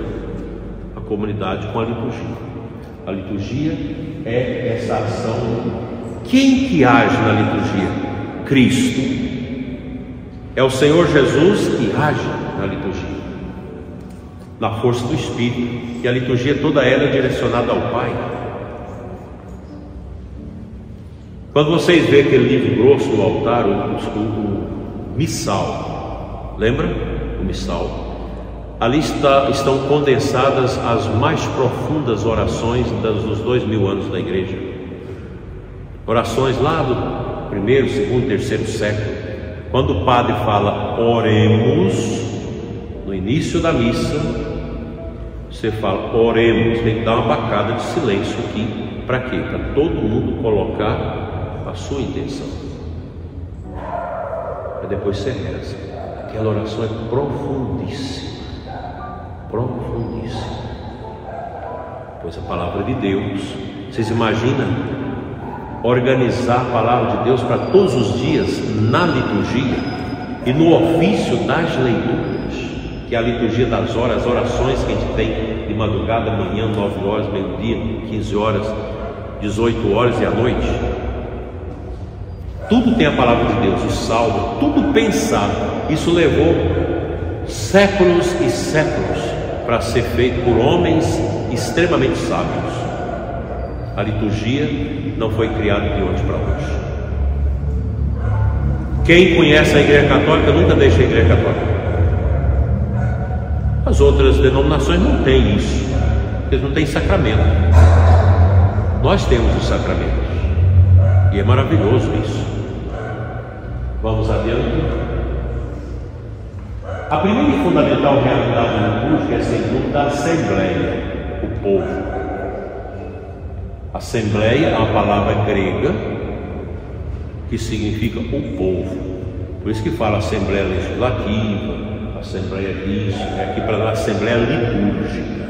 a comunidade com a liturgia. A liturgia é essa ação. Quem que age na liturgia? Cristo. É o Senhor Jesus que age na liturgia, na força do Espírito. E a liturgia toda ela é direcionada ao Pai. Quando vocês veem aquele livro grosso no altar, o missal, lembra? O missal. Ali estão condensadas as mais profundas orações dos 2000 anos da igreja. Orações lá do 1º, 2º, 3º século. Quando o padre fala oremos, no início da missa, você fala oremos, tem que dar uma bacada de silêncio aqui. Para quê? Para todo mundo colocar a sua intenção. E depois você reza. Aquela oração é profundíssima, profundíssima. Pois a palavra de Deus, vocês imaginam organizar a palavra de Deus para todos os dias na liturgia e no ofício das leituras, que é a liturgia das horas, as orações que a gente tem de madrugada, manhã, 9 horas, meio-dia, 15 horas, 18 horas e à noite. Tudo tem a palavra de Deus, o salmo, tudo pensado. Isso levou séculos e séculos para ser feito por homens extremamente sábios. A liturgia não foi criada de ontem para hoje. Quem conhece a Igreja Católica nunca deixa a Igreja Católica. As outras denominações não têm isso, eles não têm sacramento. Nós temos os sacramentos e é maravilhoso isso. Vamos adiante. A primeira e fundamental realidade litúrgica é, sem dúvida, a Assembleia, o povo. Assembleia é uma palavra grega que significa o povo. Por isso que fala Assembleia Legislativa, Assembleia disso, aqui para nós Assembleia Litúrgica.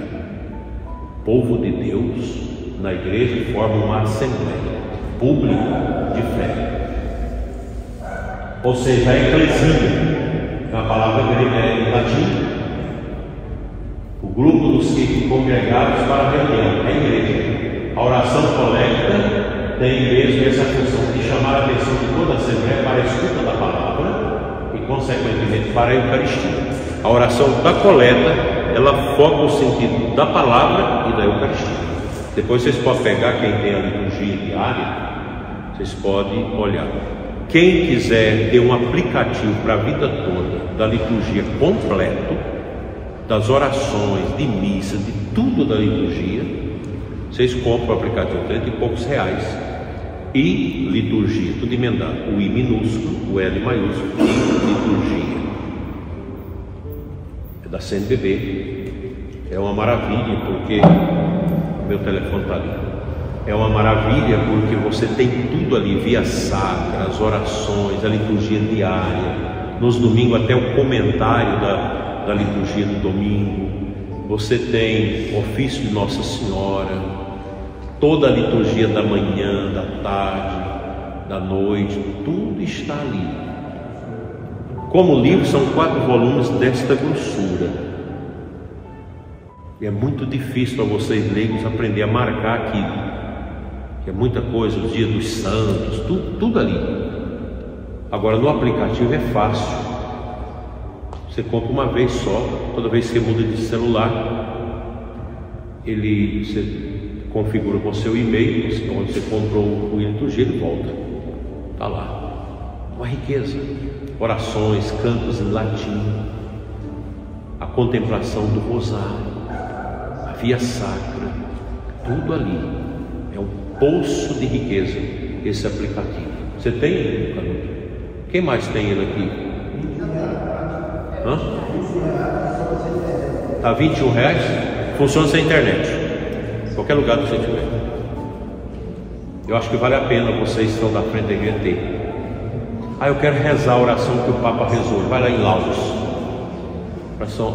O povo de Deus na igreja forma uma Assembleia pública de fé. Ou seja, a eclesia, que é uma palavra grega em latim, o grupo dos que congregados para a reunião, é a igreja. A oração colecta tem mesmo essa função de chamar a atenção de toda a Assembleia para a escuta da palavra e, consequentemente, para a Eucaristia. A oração da coleta, ela foca o sentido da palavra e da Eucaristia. Depois vocês podem pegar, quem tem a liturgia diária, vocês podem olhar. Quem quiser ter um aplicativo para a vida toda da liturgia completo, das orações, de missa, de tudo da liturgia, vocês compram o aplicativo, R$30 e poucos. E liturgia, tudo emendado, o I minúsculo, o L maiúsculo e liturgia. É da CNBB. É uma maravilha, porque meu telefone está ali. É uma maravilha porque você tem tudo ali, via sacra, as orações, a liturgia diária, nos domingos até o comentário da liturgia do domingo. Você tem ofício de Nossa Senhora, toda a liturgia da manhã, da tarde, da noite, tudo está ali. Como livro, são 4 volumes desta grossura. E é muito difícil para vocês leigos aprender a marcar aquilo. Que é muita coisa, os dias dos santos, tudo ali. Agora no aplicativo é fácil. Você compra uma vez só, toda vez que você muda de celular, você configura com o seu e-mail, onde você comprou o liturgia, ele volta. Está lá. Uma riqueza. Orações, cantos em latim, a contemplação do rosário, a via sacra, tudo ali. É um poço de riqueza esse aplicativo. Você tem ele, Canuto? Quem mais tem ele aqui? Está R$21? Funciona sem internet, qualquer lugar que você tiver. Eu acho que vale a pena vocês que estão da frente da igreja ter. Eu quero rezar a oração que o Papa rezou. Vai lá em Laudos,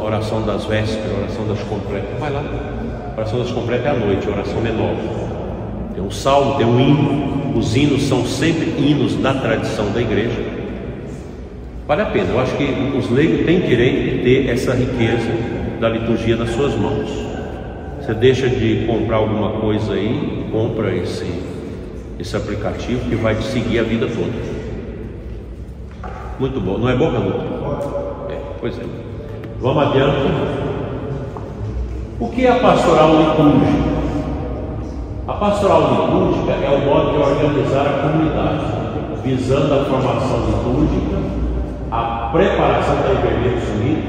oração das vésperas, oração das completas. Vai lá. A oração das completas é à noite, a oração menor. Tem um salmo, tem um hino. Os hinos são sempre hinos da tradição da igreja. Vale a pena. Eu acho que os leigos têm direito de ter essa riqueza da liturgia nas suas mãos. Você deixa de comprar alguma coisa aí, compra esse aplicativo que vai te seguir a vida toda. Muito bom, não é bom, Canuto? Pois é. Vamos adiante. O que é a pastoral litúrgica? A pastoral litúrgica é o modo de organizar a comunidade, visando a formação litúrgica, a preparação da Ibernetos Unidos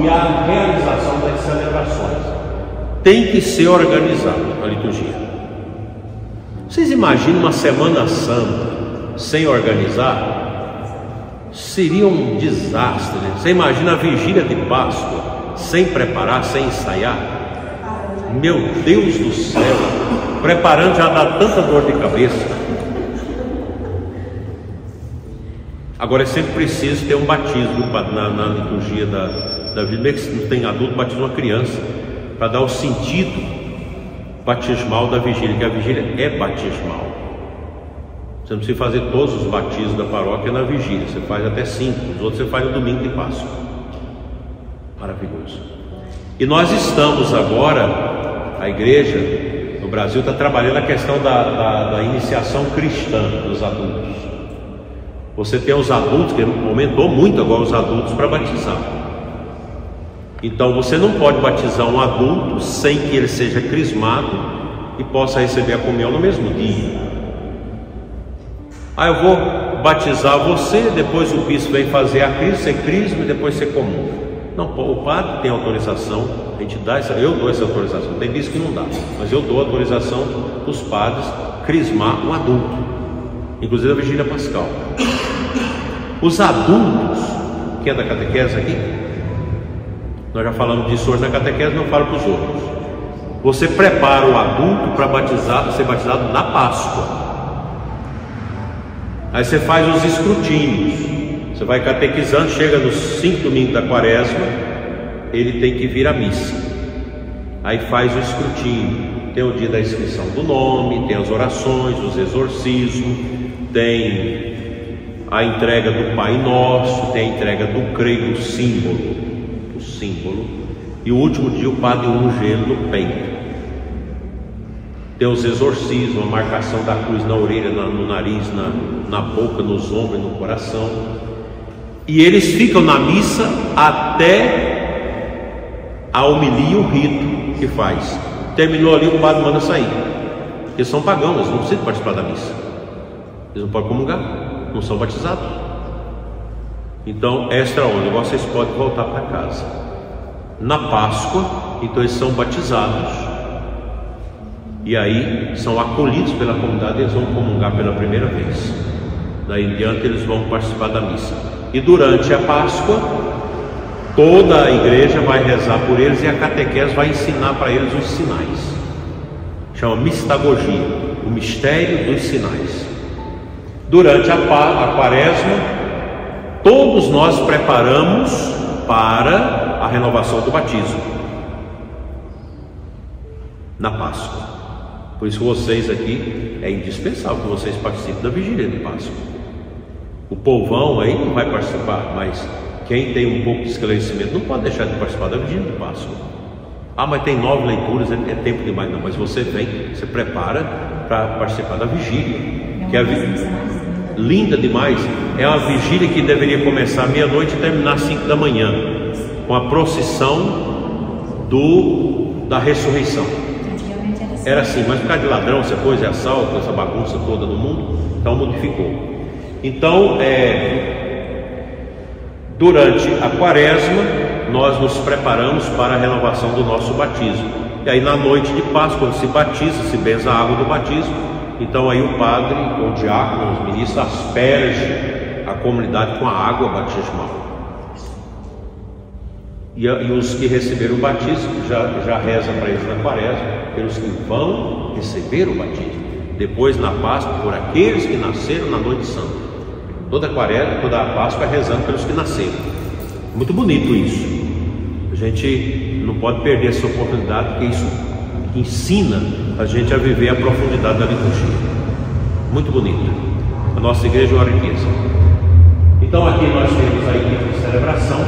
e a realização das celebrações. Tem que ser organizada a liturgia. Vocês imaginam uma Semana Santa sem organizar? Seria um desastre. Você imagina a vigília de Páscoa sem preparar, sem ensaiar? Meu Deus do céu, preparando já dá tanta dor de cabeça. Agora é sempre preciso ter um batismo na liturgia da vida. Se não tem adulto, batiza uma criança, para dar o sentido batismal da vigília, que a vigília é batismal. Você não precisa fazer todos os batismos da paróquia na vigília, você faz até 5, os outros você faz no domingo de Páscoa. Maravilhoso. E nós estamos agora, a igreja no Brasil está trabalhando a questão da iniciação cristã dos adultos. Você tem os adultos, que aumentou muito agora os adultos para batizar. Então você não pode batizar um adulto sem que ele seja crismado e possa receber a comunhão no mesmo dia. Eu vou batizar você, depois o bispo vem fazer a crisma, você crisma e depois você comunga. Não, o padre tem autorização, a gente dá eu dou essa autorização. Tem bispo que não dá, mas eu dou autorização para os padres crismar um adulto, inclusive a vigília pascal. Os adultos, Quem é da catequese aqui? Nós já falamos disso hoje na catequese, não falo para os outros. Você prepara o adulto para ser batizado na Páscoa. Aí você faz os escrutínios. Você vai catequizando, chega nos 5 domingos da quaresma, ele tem que vir à missa. Aí faz o escrutínio. Tem o dia da inscrição do nome, tem as orações, os exorcismos, tem a entrega do Pai Nosso, tem a entrega do creio, o símbolo, e o último dia o padre unge ele no peito. Tem os exorcismos, a marcação da cruz na orelha, no nariz, na boca, nos ombros e no coração. E eles ficam na missa até a homilia e o rito que faz. Terminou ali, o padre manda sair. Eles são pagãos, eles não precisam participar da missa. Eles não podem comungar, não são batizados. Então, extraordinário, vocês podem voltar para casa. Na Páscoa, então eles são batizados. E aí são acolhidos pela comunidade, eles vão comungar pela primeira vez. Daí em diante eles vão participar da missa. E durante a Páscoa, toda a igreja vai rezar por eles e a catequese vai ensinar para eles os sinais. Chama mistagogia, o mistério dos sinais. Durante a quaresma, todos nós preparamos para a renovação do batismo na Páscoa. Por isso vocês aqui, é indispensável que vocês participem da vigília de Páscoa. O povão aí não vai participar, mas quem tem um pouco de esclarecimento não pode deixar de participar da vigília de Páscoa. Ah, mas tem 9 leituras, é tempo demais. Não, mas você vem, você prepara para participar da vigília, que é linda demais. É uma vigília que deveria começar meia-noite e terminar às 5 da manhã, com a procissão da ressurreição. Era assim, mas por causa de ladrão, essa coisa, é assalto, essa bagunça toda no mundo, então modificou. Então, durante a quaresma, nós nos preparamos para a renovação do nosso batismo. E aí na noite de Páscoa, quando se batiza, se benza a água do batismo, então aí o padre, o diácono, os ministros asperge a comunidade com a água batismal. E os que receberam o batismo já reza para eles na quaresma, pelos que vão receber o batismo. Depois na Páscoa, por aqueles que nasceram na noite santa. Toda a quaresma, toda a Páscoa é rezando pelos que nasceram. Muito bonito isso. A gente não pode perder essa oportunidade, porque isso ensina a gente a viver a profundidade da liturgia. Muito bonito. A nossa igreja é uma riqueza. Então aqui nós temos a equipe de celebração.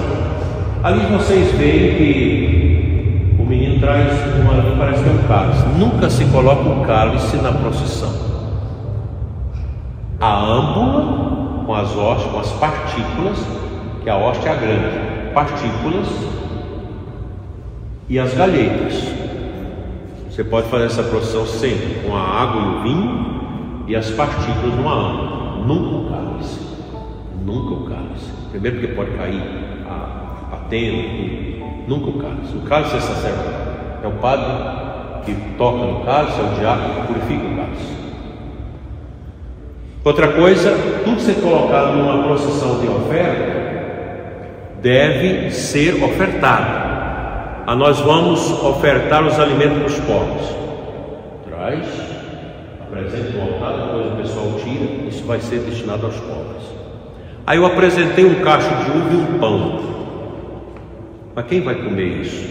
Ali vocês veem que o menino traz parece que é um cálice. Nunca se coloca um cálice na procissão. A âmbula com as hóstias, com as partículas, que a hóstia é a grande, partículas e as galhetas. Você pode fazer essa procissão sempre com a água e o vinho e as partículas numa âmbula. Nunca o cálice. Nunca o cálice. Primeiro porque pode cair a tenda, nunca o cálice. O cálice é sacerdote. É o padre que toca no cálice, é o diácono que purifica o cálice. Outra coisa, tudo ser colocado numa procissão de oferta deve ser ofertado. Nós vamos ofertar os alimentos para os pobres. Traz, apresenta o altar, depois o pessoal tira, isso vai ser destinado aos pobres. Aí eu apresentei um cacho de uva e um pão. Mas quem vai comer isso?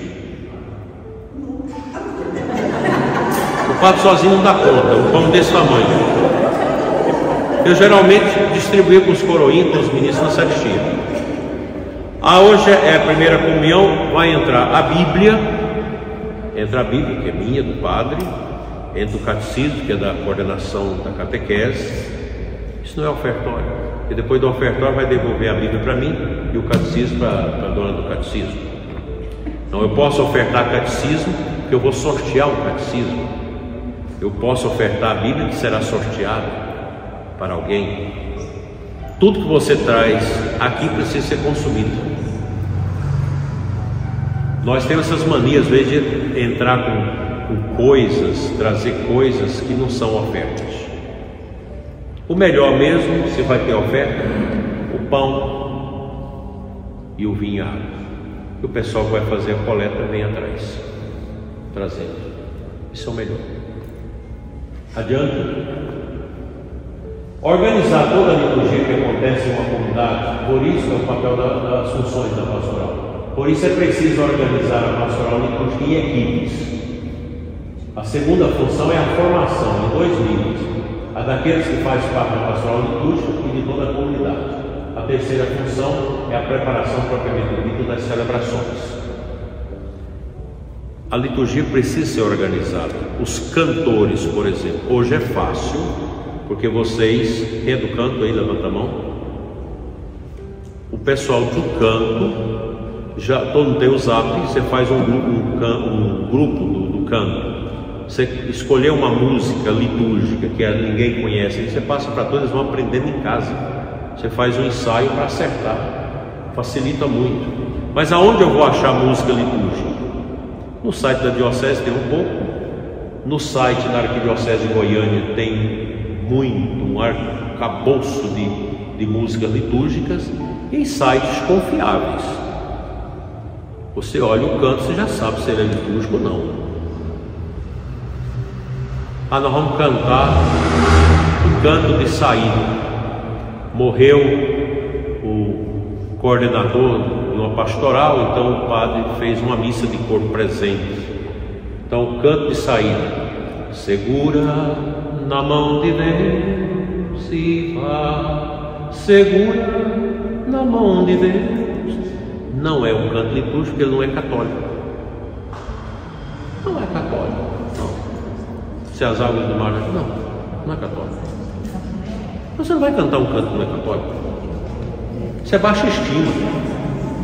O padre sozinho não dá conta, um pão desse tamanho. Eu geralmente distribuía com os coroinhos, com os ministros na sacristia. Hoje é a primeira comunhão, vai entrar a Bíblia, entra a Bíblia, que é minha, do padre, entra o catecismo, que é da coordenação da catequese. Isso não é ofertório, porque depois do ofertório vai devolver a Bíblia para mim e o catecismo para a dona do catecismo. Então eu posso ofertar catecismo, que eu vou sortear um catecismo. Eu posso ofertar a Bíblia, que será sorteada para alguém. Tudo que você traz aqui precisa ser consumido. Nós temos essas manias, às vezes, de entrar com coisas, trazer coisas que não são ofertas. O melhor mesmo, se vai ter oferta, o pão, e o vinho e a água. E o pessoal que vai fazer a coleta vem atrás, trazendo. Isso é o melhor. Adianta. Organizar toda a liturgia que acontece em uma comunidade, por isso é o papel das funções da pastoral. Por isso é preciso organizar a pastoral litúrgica em equipes. A segunda função é a formação, em 2 níveis: a daqueles que fazem parte da pastoral litúrgica e de toda a comunidade. A terceira função é a preparação propriamente dita das celebrações. A liturgia precisa ser organizada. Os cantores, por exemplo, hoje é fácil, porque vocês, quem é do canto aí, levanta a mão. O pessoal do canto, já todo mundo tem o zap, você faz um grupo do canto. Você escolher uma música litúrgica que ninguém conhece, você passa para todos, eles vão aprendendo em casa. Você faz um ensaio para acertar, facilita muito. Mas aonde eu vou achar música litúrgica? No site da Diocese tem um pouco, no site da Arquidiocese de Goiânia tem muito, um arcabouço de músicas litúrgicas, e em sites confiáveis. Você olha o canto, você já sabe se ele é litúrgico ou não. Nós vamos cantar o canto de saída. Morreu o coordenador de uma pastoral, então o padre fez uma missa de corpo presente. Então o canto de saída: segura na mão de Deus e vá, segura na mão de Deus. Não é um canto litúrgico, porque ele não é católico. Não é católico, não. Se as águas do mar, não é católico. Você não vai cantar um canto que não é católico. Isso é baixa estima.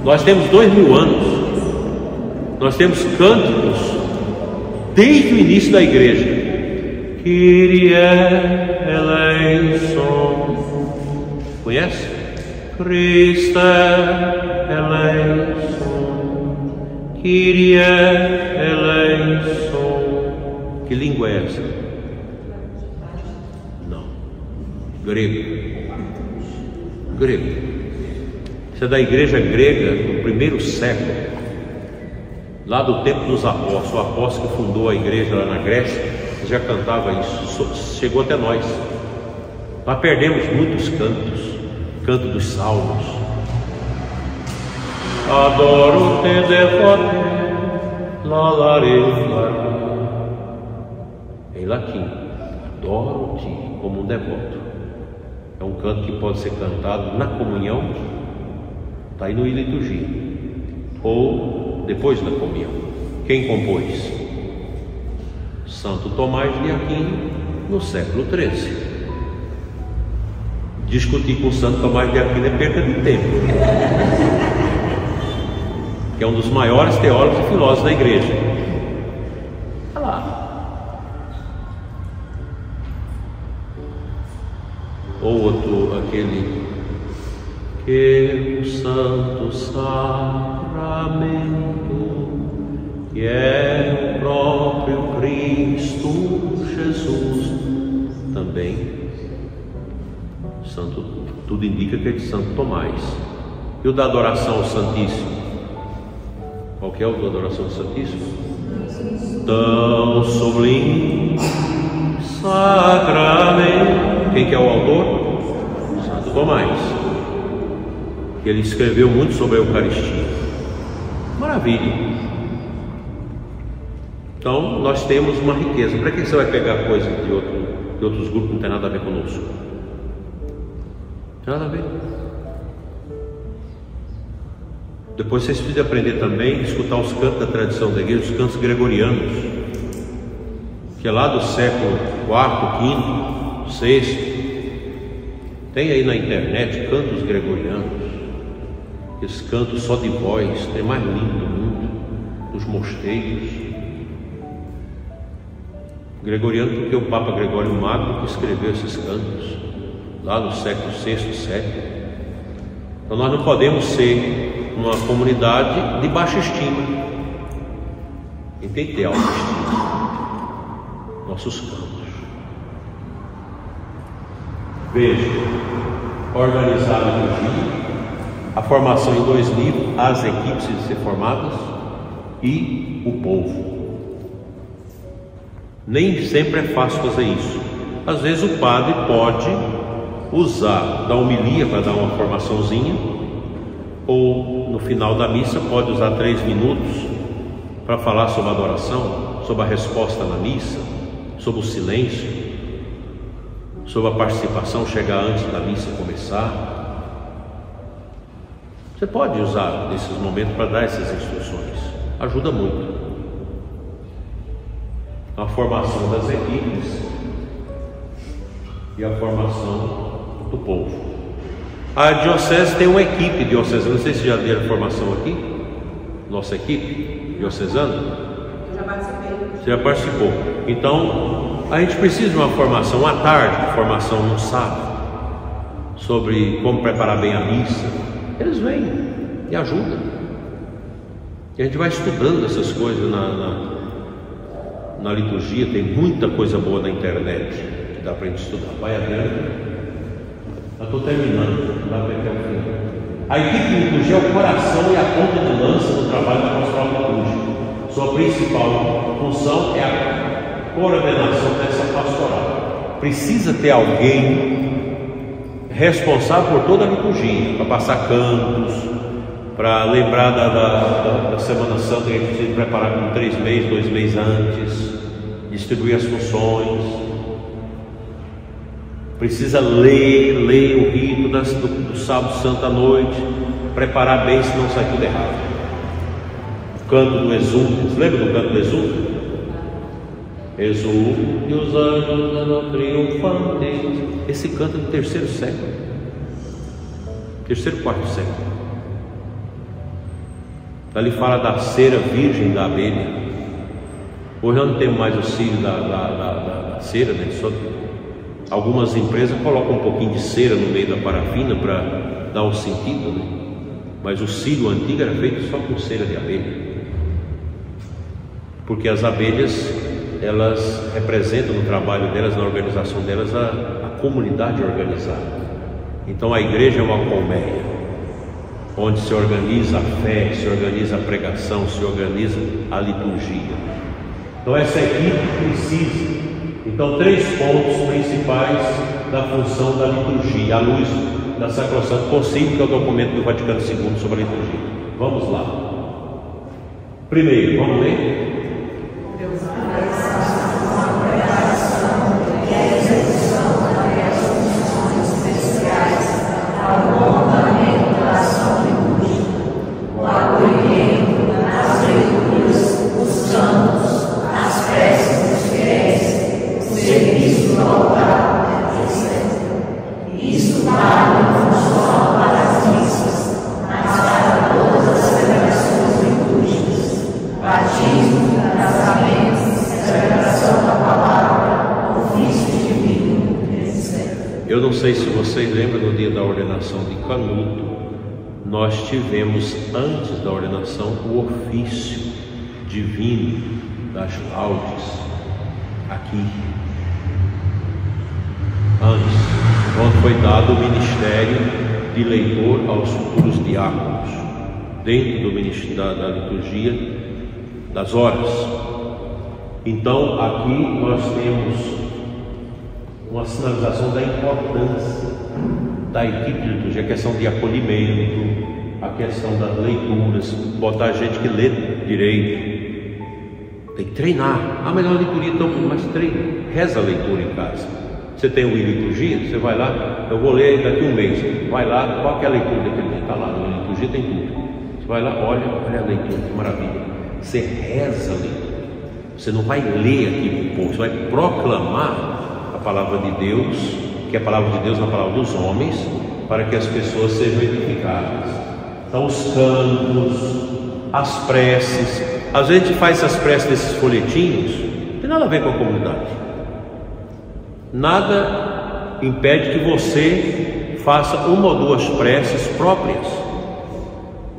Nós temos 2000 anos. Nós temos cânticos desde o início da igreja. Kyrie eleison. Conhece? Christe eleison. Kyrie eleison. Que língua é essa? Não. Grego. Isso é da igreja grega do 1º século, lá do tempo dos apóstolos. O apóstolo que fundou a igreja lá na Grécia já cantava isso, chegou até nós. Nós perdemos muitos cantos, canto dos salmos. Adoro-te, devote, lalare, em latim. Adoro-te como um devoto. É um canto que pode ser cantado na comunhão, está aí no liturgia, ou depois da comunhão. Quem compôs? Santo Tomás de Aquino, no século XIII. Discutir com Santo Tomás de Aquino é perda de tempo, que é um dos maiores teólogos e filósofos da igreja. Olha lá. Ou outro, aquele que o santo sacramento, que é o próprio Cristo Jesus, também santo, tudo indica que é de Santo Tomás. E o da adoração ao Santíssimo? Qual que é o da adoração ao Santíssimo? Tão sublime sacramento. Quem que é o autor? Santo Tomás. Ele escreveu muito sobre a Eucaristia. Maravilha. Então nós temos uma riqueza. Para que você vai pegar coisa de outros grupos que não tem nada a ver conosco? Não tem nada a ver. Depois vocês precisam aprender também a escutar os cantos da tradição da igreja, os cantos gregorianos, que é lá do século IV, V, VI. Tem aí na internet cantos gregorianos, esses cantos só de voz, é mais lindo do mundo, nos mosteiros. Gregoriano porque o Papa Gregório Magno que escreveu esses cantos lá no século VI, VII. Então nós não podemos ser uma comunidade de baixa estima. E tem que ter autoestima. Nossos cantos. Veja, organizar a liturgia, A formação em 2 níveis, as equipes de ser formadas e o povo. Nem sempre é fácil fazer isso. Às vezes o padre pode usar da homilia para dar uma formaçãozinha, ou no final da missa pode usar 3 minutos para falar sobre a adoração, sobre a resposta na missa, sobre o silêncio, sobre a participação, chegar antes da missa começar. Você pode usar esses momentos para dar essas instruções, ajuda muito. A formação das equipes e a formação do povo. A diocese tem uma equipe diocesana, não sei se já deram formação aqui, nossa equipe diocesana. Eu já participei. Você já participou. Então, a gente precisa de uma formação à tarde, formação no sábado, sobre como preparar bem a missa. Eles vêm e ajudam. E a gente vai estudando essas coisas na liturgia. Tem muita coisa boa na internet que dá para a gente estudar. Vai adiante. Eu estou terminando, não dá para ir até o fim. A equipe de liturgia é o coração e a ponta de lança do trabalho da pastoral litúrgica. Sua principal função é a coordenação dessa pastoral. Precisa ter alguém responsável por toda a liturgia, para passar cantos, para lembrar da Semana Santa, que a gente precisa preparar com 3 meses, 2 meses antes, distribuir as funções. Precisa ler o rito do sábado santo à noite, preparar bem, senão sai tudo errado. O canto do Exulto, lembra do canto do Exulto? Exulte os anjos triunfantes. Esse canto é do 3º século, 3º, 4º século. Ali fala da cera virgem da abelha. Hoje nós não temos mais o cílio da cera, né? Só algumas empresas colocam um pouquinho de cera no meio da parafina para dar um sentido, né? Mas o cílio antigo era feito só com cera de abelha, porque as abelhas, elas representam no trabalho delas, na organização delas, a comunidade organizada. Então a igreja é uma colmeia, onde se organiza a fé, se organiza a pregação, se organiza a liturgia. Então essa equipe precisa. Então 3 pontos principais da função da liturgia, à luz da Sacrosanto Concílio, que é o documento do Vaticano II sobre a liturgia. Vamos lá. Primeiro, vamos ler? Eu não sei se vocês lembram, no dia da ordenação de Canuto, nós tivemos, antes da ordenação, o ofício divino das laudes, aqui, antes, quando foi dado o ministério de leitor aos futuros diáconos, dentro do ministério da liturgia das horas. Então, aqui nós temos uma sinalização da importância da equipe de liturgia, a questão de acolhimento, a questão das leituras, botar gente que lê direito, tem que treinar. A melhor liturgia, então, mais treina, reza a leitura em casa. Você tem uma liturgia, você vai lá, eu vou ler daqui a um mês, vai lá, qual que é a leitura daquele mês? Está lá, na liturgia tem tudo. Você vai lá, olha a leitura, que maravilha. Você reza a leitura, você não vai ler aqui para o povo, você vai proclamar a palavra de Deus, que é a palavra de Deus na palavra dos homens, para que as pessoas sejam edificadas. Então os cantos, as preces, às vezes a gente faz essas preces desses folhetinhos, não tem nada a ver com a comunidade. Nada impede que você faça 1 ou 2 preces próprias.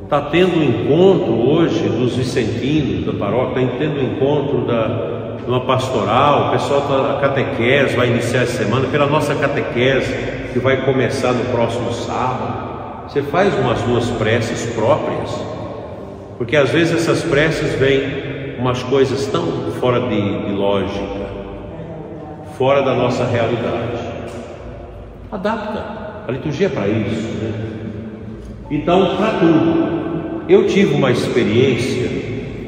Está tendo um encontro hoje dos vicentinos da paróquia, está tendo um encontro de uma pastoral, o pessoal da catequese vai iniciar essa semana, pela nossa catequese, que vai começar no próximo sábado. você faz umas 2 preces próprias, porque às vezes essas preces vêm umas coisas tão fora de lógica, fora da nossa realidade. Adapta, a liturgia é para isso, né? Então, para tudo. Eu tive uma experiência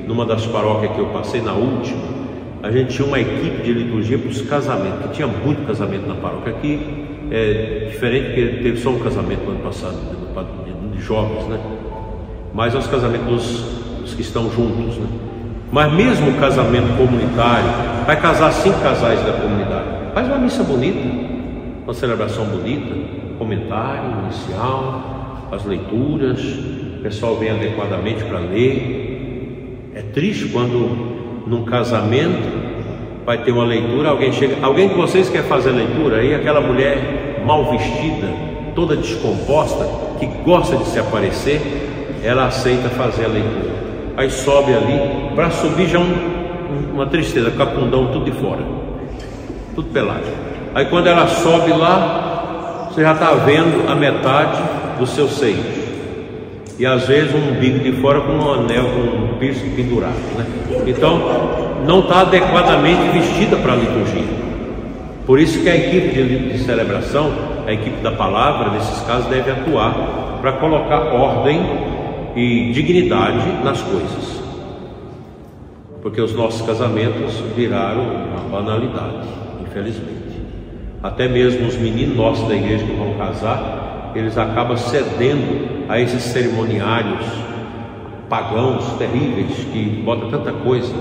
numa das paróquias que eu passei, na última. A gente tinha uma equipe de liturgia para os casamentos, que tinha muito casamento na paróquia. Aqui é diferente, porque teve só um casamento no ano passado, de jovens, né? Mas é os casamentos dos que estão juntos, né? Mas mesmo o casamento comunitário, vai casar 5 casais da comunidade, faz uma missa bonita, uma celebração bonita, comentário inicial, as leituras, o pessoal vem adequadamente para ler. É triste quando num casamento vai ter uma leitura, alguém de vocês quer fazer a leitura, aí aquela mulher mal vestida, toda descomposta, que gosta de se aparecer, ela aceita fazer a leitura. Aí sobe ali, para subir já uma tristeza, capundão tudo de fora, tudo pelado. Aí quando ela sobe lá, você já está vendo a metade dos seus seios, e às vezes um umbigo de fora com um anel, com um piercing pendurado, né? Então não está adequadamente vestida para a liturgia. Por isso que a equipe de celebração, a equipe da palavra, nesses casos, deve atuar para colocar ordem e dignidade nas coisas, porque os nossos casamentos viraram uma banalidade, infelizmente. Até mesmo os meninos nossos da igreja que vão casar, eles acabam cedendo a esses cerimoniários pagãos terríveis que botam tanta coisa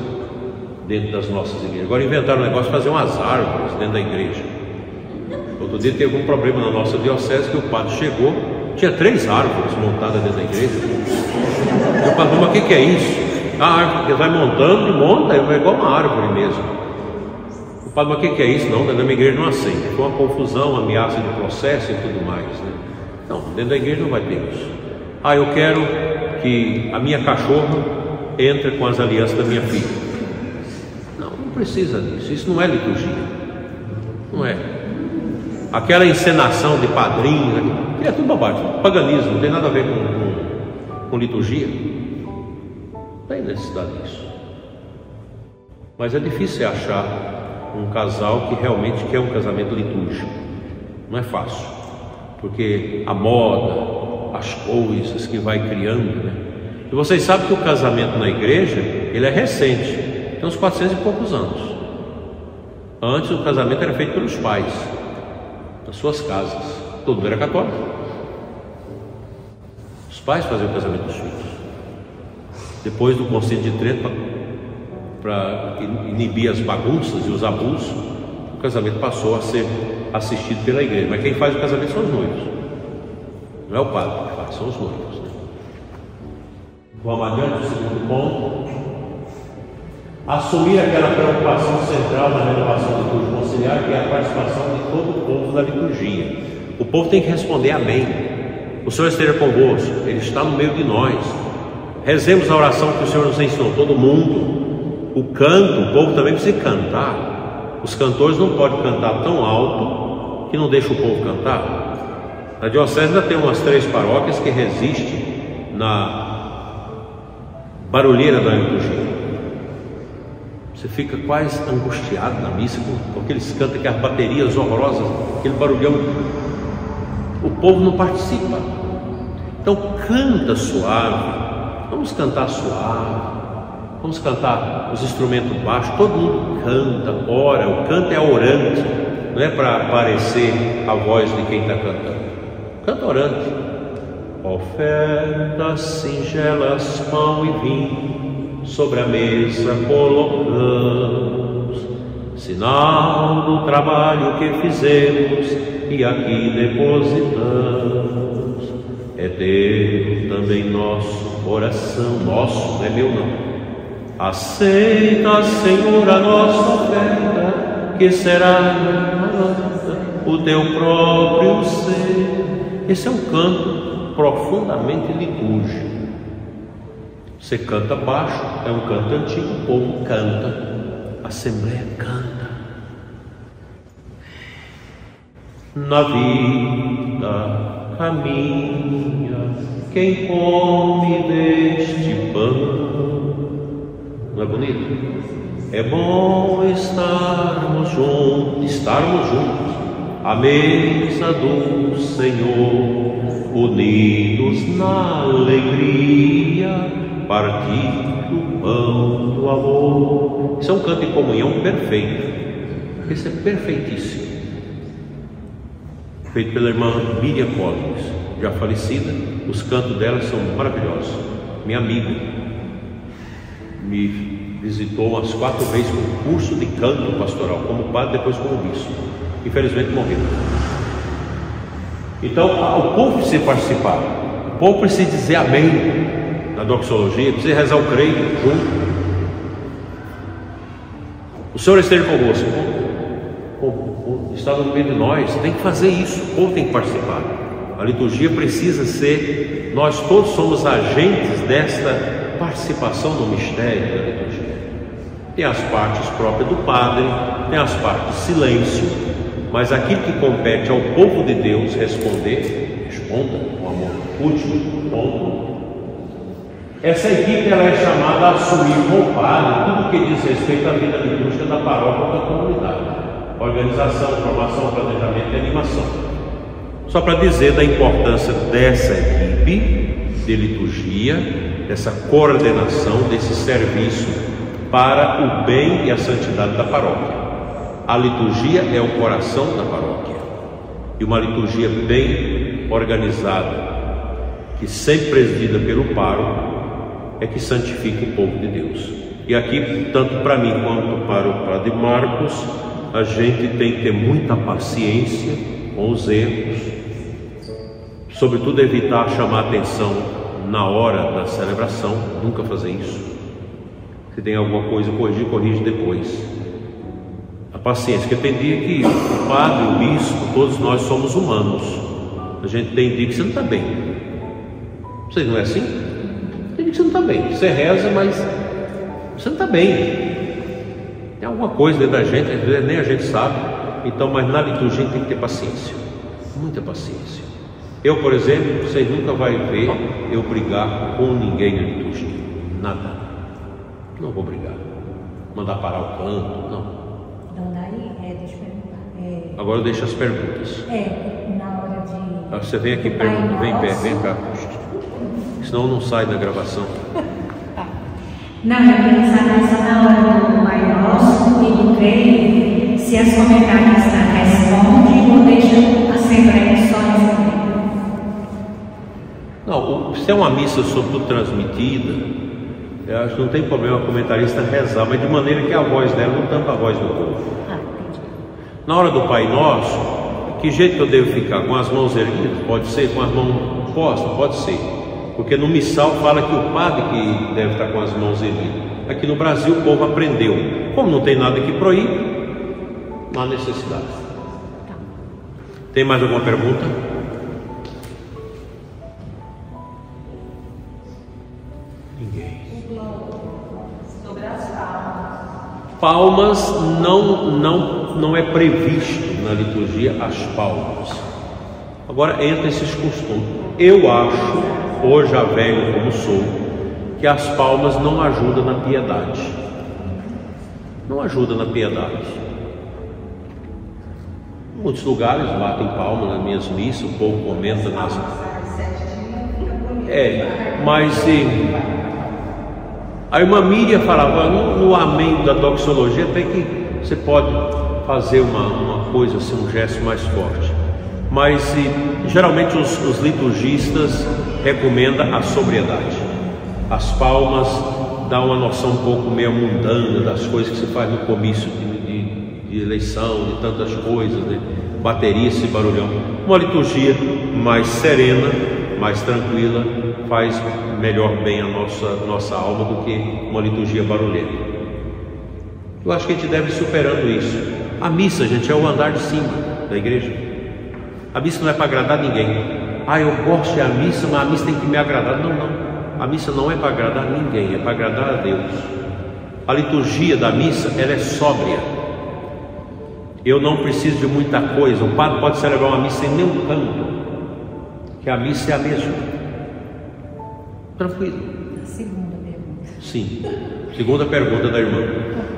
dentro das nossas igrejas. Agora inventaram um negócio de fazer umas árvores dentro da igreja. Outro dia teve um problema na nossa diocese, que o padre chegou, tinha 3 árvores montadas dentro da igreja. E o padre falou: mas o que é isso? A árvore que vai montando e monta, é igual uma árvore mesmo. O padre: mas o que é isso? Não, dentro da minha igreja não aceita. Foi uma confusão, uma ameaça de processo e tudo mais, né? Não, dentro da igreja não vai ter isso. Eu quero que a minha cachorra entre com as alianças da minha filha. Não precisa disso, isso não é liturgia. Não é. Aquela encenação de padrinho, é tudo bobagem, paganismo, não tem nada a ver com liturgia. Não tem necessidade disso. Mas é difícil achar um casal que realmente quer um casamento litúrgico. Não é fácil, porque a moda, as coisas que vai criando, né? E vocês sabem que o casamento na igreja, ele é recente, tem uns 400 e poucos anos. Antes o casamento era feito pelos pais, nas suas casas, todo mundo era católico. Os pais faziam o casamento dos filhos. Depois do Concílio de Trento, para inibir as bagunças e os abusos, o casamento passou a ser assistido pela igreja. Mas quem faz o casamento são os noivos, não é o padre que faz, são os noivos, né? Vamos adiante, o segundo ponto: assumir aquela preocupação central na renovação litúrgica conciliar, que é a participação de todo o povo da liturgia. O povo tem que responder amém. O Senhor esteja convosco, Ele está no meio de nós. Rezemos a oração que o Senhor nos ensinou, todo mundo. O canto, o povo também precisa cantar. Os cantores não podem cantar tão alto que não deixa o povo cantar. Na diocese ainda tem umas 3 paróquias que resistem na barulheira da liturgia. Você fica quase angustiado na missa com aqueles cantos, aquelas baterias horrorosas, aquele barulhão. O povo não participa. Então canta suave. Vamos cantar suave. Vamos cantar os instrumentos baixos. Todo mundo canta, ora. O canto é orante, não é para aparecer a voz de quem está cantando. Canta orante. Ofertas singelas, pão e vinho sobre a mesa colocamos, sinal do trabalho que fizemos e aqui depositamos. É teu também nosso coração, nosso, não é meu não. Aceita, Senhor, a nossa oferta, que será o teu próprio ser. Esse é um canto profundamente litúrgico. Você canta baixo, é um canto antigo, o povo canta, a Assembleia canta. Na vida caminha, quem come deste pão. Não é bonito? É bom estarmos juntos, à mesa do Senhor, unidos na alegria, partir do pão do amor. Isso é um canto de comunhão perfeito. Esse é perfeitíssimo. Feito pela irmã Miriam Collins, já falecida. Os cantos dela são maravilhosos. Minha amiga me visitou umas 4 vezes com um curso de canto pastoral, como padre, depois como bispo. Infelizmente morreu. Então o povo precisa participar, o povo precisa dizer amém na doxologia, precisa rezar o creio junto. O Senhor esteja convosco, está no meio de nós, tem que fazer isso, o povo tem que participar. A liturgia precisa ser, nós todos somos agentes desta participação no mistério da liturgia. Tem as partes próprias do padre, tem as partes de silêncio, mas aquilo que compete ao povo de Deus responder, responda com amor. Último ponto. Essa equipe ela é chamada a assumir com o padre tudo que diz respeito à vida litúrgica da paróquia ou da comunidade. Organização, formação, planejamento e animação. Só para dizer da importância dessa equipe de liturgia, dessa coordenação, desse serviço para o bem e a santidade da paróquia. A liturgia é o coração da paróquia, e uma liturgia bem organizada, que sempre presidida pelo pároco, é que santifica o povo de Deus. E aqui, tanto para mim quanto para o padre Marcos, a gente tem que ter muita paciência com os erros, sobretudo evitar chamar atenção na hora da celebração, nunca fazer isso. Se tem alguma coisa, corrige depois. A paciência, porque tem dia que o padre, o bispo, todos nós somos humanos. A gente tem dia que você não está bem. Vocês não é assim? Tem dia que você não está bem. Você reza, mas você não está bem. Tem alguma coisa dentro da gente, às vezes nem a gente sabe. Então, mas na liturgia tem que ter paciência, muita paciência. Eu, por exemplo, vocês nunca vão ver eu brigar com ninguém na liturgia. Nada. Não vou brigar. Mandar parar o canto, não. Então daí, deixa eu perguntar. Agora deixa as perguntas. Na hora de... Você vem aqui, pergunta, vem cá. Senão não sai da gravação. Não, eu queria saber se na hora do Pai Nosso e do creio, se as comentaristas respondem ou deixam a Assembleia só responder. Não, se é uma missa sobretudo transmitida, eu acho que não tem problema a comentarista rezar, mas de maneira que a voz dela não tampa a voz do povo. Na hora do Pai Nosso, que jeito que eu devo ficar? Com as mãos erguidas? Pode ser? Com as mãos postas? Pode ser. Porque no missal fala que o padre que deve estar com as mãos erguidas. Aqui no Brasil o povo aprendeu. Como não tem nada que proíbe, não há necessidade. Tem mais alguma pergunta? Ninguém. Sobre as Palmas não é previsto na liturgia as palmas. Agora entra esses costumes. Eu acho, hoje já velho como sou, que as palmas não ajudam na piedade. Não ajuda na piedade. Em muitos lugares batem palmas nas minhas missas, o povo comenta nas... mas a irmã Miriam falava no amém da doxologia, até que você pode fazer uma coisa assim, um gesto mais forte. Mas geralmente os liturgistas recomendam a sobriedade. As palmas dão uma noção um pouco meio mundana das coisas que se faz no comício de eleição, de tantas coisas, né? Bateria, esse barulhão. Uma liturgia mais serena, mais tranquila, faz melhor bem a nossa alma do que uma liturgia barulhenta. Eu acho que a gente deve ir superando isso. A missa, gente, é o andar de cima da igreja. A missa não é para agradar ninguém. Eu gosto da missa, mas a missa tem que me agradar. Não. A missa não é para agradar ninguém, é para agradar a Deus. A liturgia da missa, ela é sóbria. Eu não preciso de muita coisa. O padre pode celebrar uma missa sem nenhum canto. que a missa é a mesma. Tranquilo. A segunda pergunta. Sim. Segunda pergunta da irmã.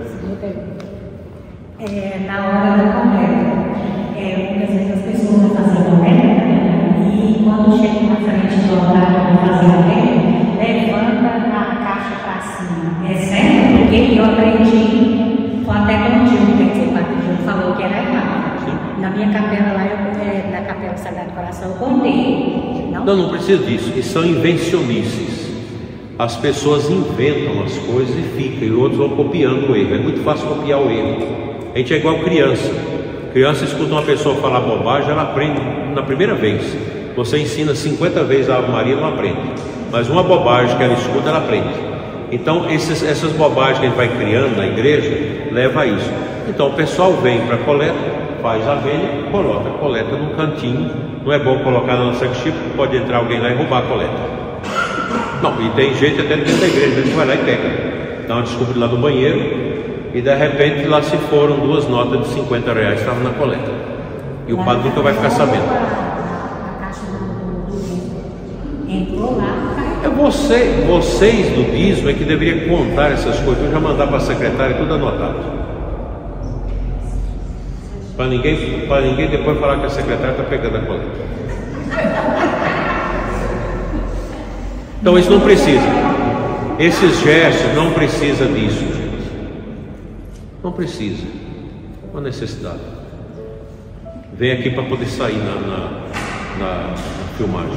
Segunda pergunta. Na hora da coleta, muitas vezes as pessoas vão fazer coleta e quando chegam na frente do altar para fazer coleta, levanta a caixa para cima. É certo? Porque eu aprendi, foi até com o Gil, quer dizer, o Padre Gil falou que era errado. Sim. Na minha capela lá, na Capela do Sagrado Coração, eu contei. Não precisa disso. E são invencionices. As pessoas inventam as coisas e ficam, e outros vão copiando o erro. É muito fácil copiar o erro. A gente é igual criança. Criança escuta uma pessoa falar bobagem, ela aprende na primeira vez. Você ensina 50 vezes a Ave Maria, não aprende. Mas uma bobagem que ela escuta, ela aprende. Então essas bobagens que a gente vai criando na igreja, leva a isso. Então o pessoal vem para a coleta, faz a vênia, coloca a coleta num cantinho. Não é bom colocar na nossa sacristia, porque pode entrar alguém lá e roubar a coleta. Não, e tem gente até dentro da igreja, a gente vai lá e pega. Dá uma desculpa lá no banheiro, e de repente lá se foram 2 notas de 50 reais que estavam na coleta. E o padre nunca vai ficar sabendo. A caixa entrou lá. Vocês do dízimo é que deveriam contar essas coisas. Eu já mandar para a secretária tudo anotado. Para ninguém depois falar que a secretária está pegando a coleta. Então isso não precisa. Esses gestos não precisa disso, gente. Não precisa. Não há necessidade. Vem aqui para poder sair na filmagem.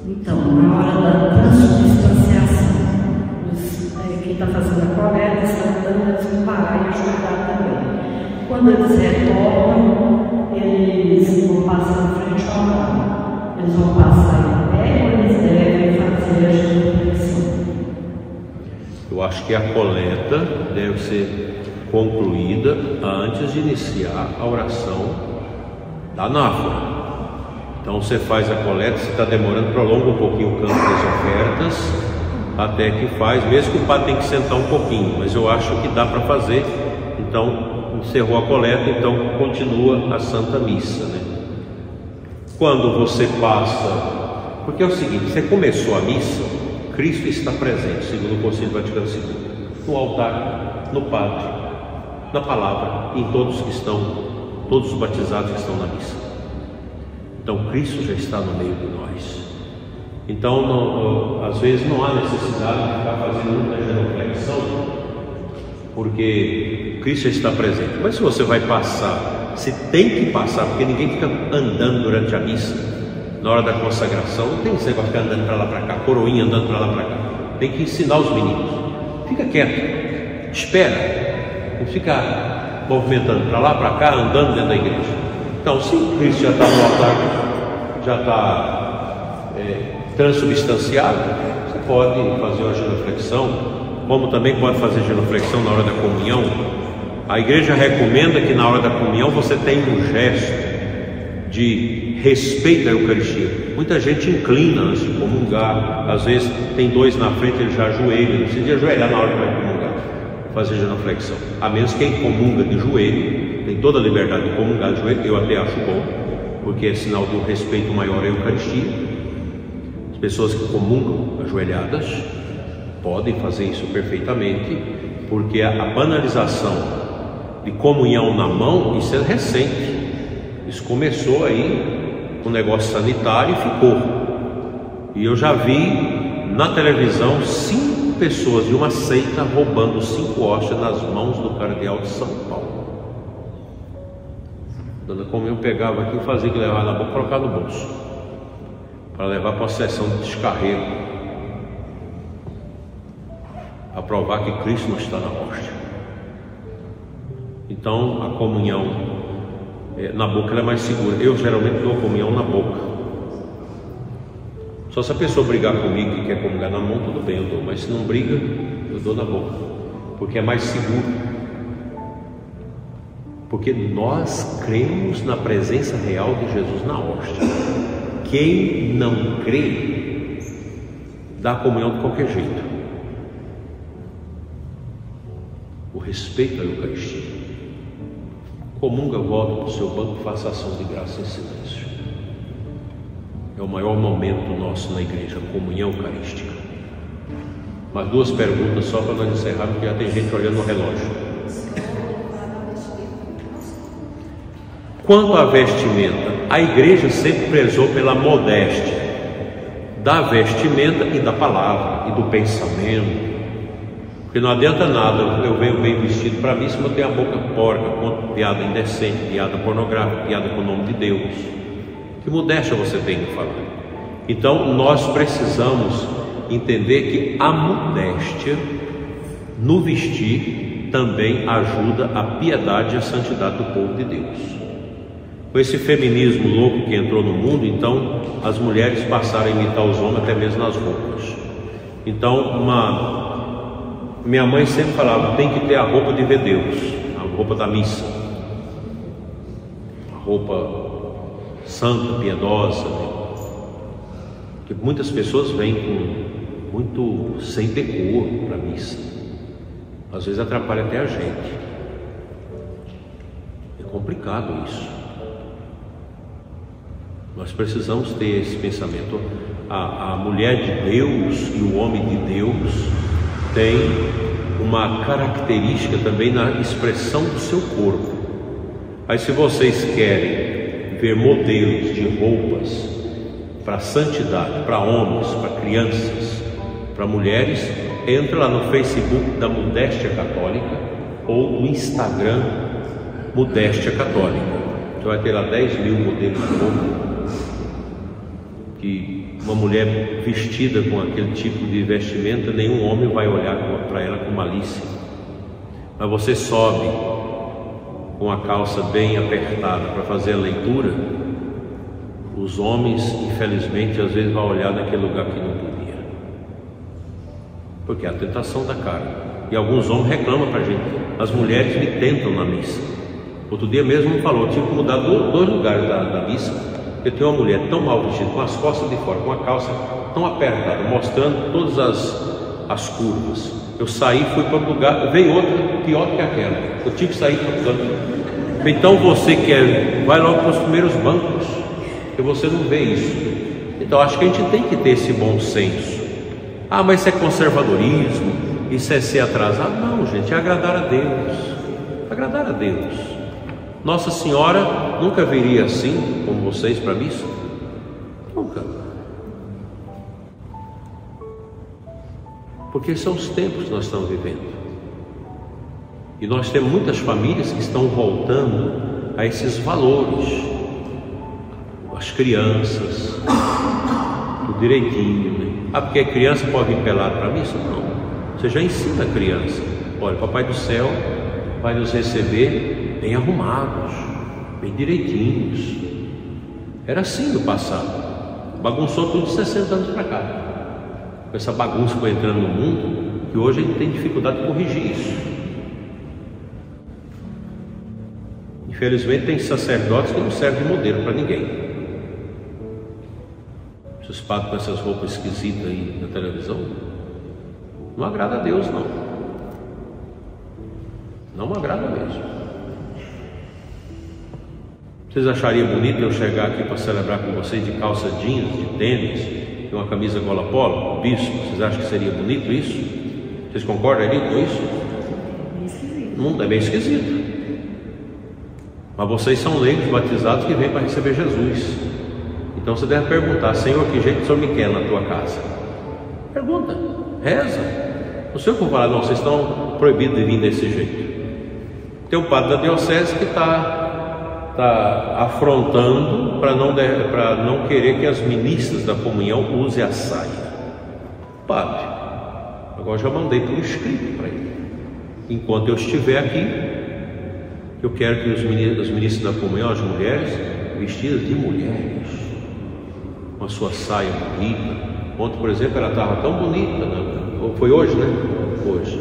Então, na hora da transubstanciação, quem está fazendo a coleta está dando a parar e ajudar também. Quando eles retornam, eles vão passar na frente ao altar. Eles vão passar em pé ou eles devem fazer a genuflexão? Eu acho que a coleta deve ser concluída antes de iniciar a oração da anáfora. Então você faz a coleta, se está demorando, prolonga um pouquinho o campo das ofertas, até que faz, mesmo que o padre tenha que sentar um pouquinho, mas eu acho que dá para fazer. Então encerrou a coleta, então continua a Santa Missa, né? Quando você passa, porque é o seguinte, você começou a missa, Cristo está presente, segundo o Concílio Vaticano II, no altar, no padre, na palavra, em todos os batizados que estão na missa. Então Cristo já está no meio de nós. Então às vezes não há necessidade de ficar fazendo muita genuflexão, porque Cristo já está presente. Mas se você vai passar, se tem que passar, porque ninguém fica andando durante a missa, na hora da consagração, não tem esse negócio de ficar andando para lá para cá, coroinha andando para lá para cá. Tem que ensinar os meninos. Fica quieto, espera, não fica movimentando para lá para cá, andando dentro da igreja. Então, se Cristo já está no altar, já está transubstanciado, você pode fazer uma genuflexão, como também pode fazer genuflexão na hora da comunhão. A igreja recomenda que na hora da comunhão você tenha um gesto de respeito à Eucaristia. Muita gente inclina antes de comungar, às vezes tem 2 na frente, ele já ajoelha, não precisa ajoelhar na hora que vai comungar, fazer genuflexão. A menos quem comunga de joelho, tem toda a liberdade de comungar de joelho, eu até acho bom, porque é sinal de um respeito maior à Eucaristia. As pessoas que comungam ajoelhadas podem fazer isso perfeitamente, porque a banalização de comunhão na mão, isso é recente. Isso começou aí com um negócio sanitário e ficou. E eu já vi na televisão 5 pessoas de uma seita roubando 5 hóstias nas mãos do cardeal de São Paulo. Dona Comunhão pegava aqui e fazia que levar na boca e colocar no bolso, para levar para a sessão de descarrego, para provar que Cristo não está na hóstia. Então a comunhão na boca ela é mais segura. Eu geralmente dou a comunhão na boca. Só se a pessoa brigar comigo e quer comungar na mão, tudo bem, eu dou. Mas se não briga, eu dou na boca, porque é mais seguro. Porque nós cremos na presença real de Jesus na hóstia. Quem não crê, dá a comunhão de qualquer jeito. O respeito à Eucaristia. Comunga, volta para o seu banco, faça ação de graça em silêncio. É o maior momento nosso na igreja, a comunhão eucarística. Mas 2 perguntas só para nós encerrarmos, porque já tem gente olhando o relógio. Quanto à vestimenta, a igreja sempre prezou pela modéstia da vestimenta e da palavra e do pensamento. Porque não adianta nada eu venho bem vestido para mim se eu tenho a boca porca, com piada indecente, piada pornográfica, piada com o nome de Deus. Que modéstia você tem que falar. Então nós precisamos entender que a modéstia no vestir também ajuda a piedade e a santidade do povo de Deus. Com esse feminismo louco que entrou no mundo, então as mulheres passaram a imitar os homens até mesmo nas roupas. Então minha mãe sempre falava, tem que ter a roupa de ver Deus, a roupa da missa, a roupa santa, piedosa, né? Porque muitas pessoas vêm com muito sem decoro para a missa, às vezes atrapalha até a gente. É complicado isso. Nós precisamos ter esse pensamento. A mulher de Deus e o homem de Deus tem uma característica também na expressão do seu corpo. Aí, se vocês querem ver modelos de roupas para santidade, para homens, para crianças, para mulheres, entra lá no Facebook da Modéstia Católica ou no Instagram Modéstia Católica. Você vai ter lá 10 mil modelos de roupa que uma mulher vestida com aquele tipo de vestimenta, nenhum homem vai olhar para ela com malícia. Mas você sobe com a calça bem apertada para fazer a leitura, os homens, infelizmente, às vezes vão olhar naquele lugar que não podia, porque é a tentação da carne. E alguns homens reclamam para a gente, as mulheres me tentam na missa. Outro dia mesmo me falou, eu tive que mudar 2 lugares da missa. Eu tenho uma mulher tão mal vestida, com as costas de fora, com a calça tão apertada, mostrando todas as curvas. Eu saí, fui para um lugar, veio outra pior que aquela. Eu tive que sair para o canto. Então você quer, vai logo para os primeiros bancos, porque você não vê isso. Então acho que a gente tem que ter esse bom senso. Ah, mas isso é conservadorismo, isso é ser atrasado. Não, gente, é agradar a Deus. Agradar a Deus. Nossa Senhora nunca viria assim como vocês para a missa? Nunca. Porque são os tempos que nós estamos vivendo. E nós temos muitas famílias que estão voltando a esses valores. As crianças, tudo direitinho, né? Ah, porque a criança pode vir pelado para a missa? Não. Você já ensina a criança. Olha, o Papai do Céu vai nos receber bem arrumados, bem direitinhos. Era assim no passado. Bagunçou tudo de 60 anos para cá. Com essa bagunça que foi entrando no mundo, que hoje a gente tem dificuldade de corrigir isso. Infelizmente tem sacerdotes que não servem de modelo para ninguém. Esses padres com essas roupas esquisitas aí na televisão, não agrada a Deus, não. Não agrada mesmo. Vocês achariam bonito eu chegar aqui para celebrar com vocês de calça jeans, de tênis e uma camisa gola polo? Bispo, vocês acham que seria bonito isso? Vocês concordariam com isso? Não, é bem esquisito. Mas vocês são leigos batizados que vêm para receber Jesus. Então você deve perguntar: Senhor, que jeito o Senhor me quer na tua casa? Pergunta, reza. O Senhor for falar: não, vocês estão proibidos de vir desse jeito. Tem um padre da diocese que está afrontando para não querer que as ministras da comunhão usem a saia. Padre, agora já mandei por escrito para ele: enquanto eu estiver aqui, eu quero que os ministros da comunhão, as mulheres, vestidas de mulheres, com a sua saia bonita. Ontem, por exemplo, ela estava tão bonita, né? Foi hoje, né? Hoje,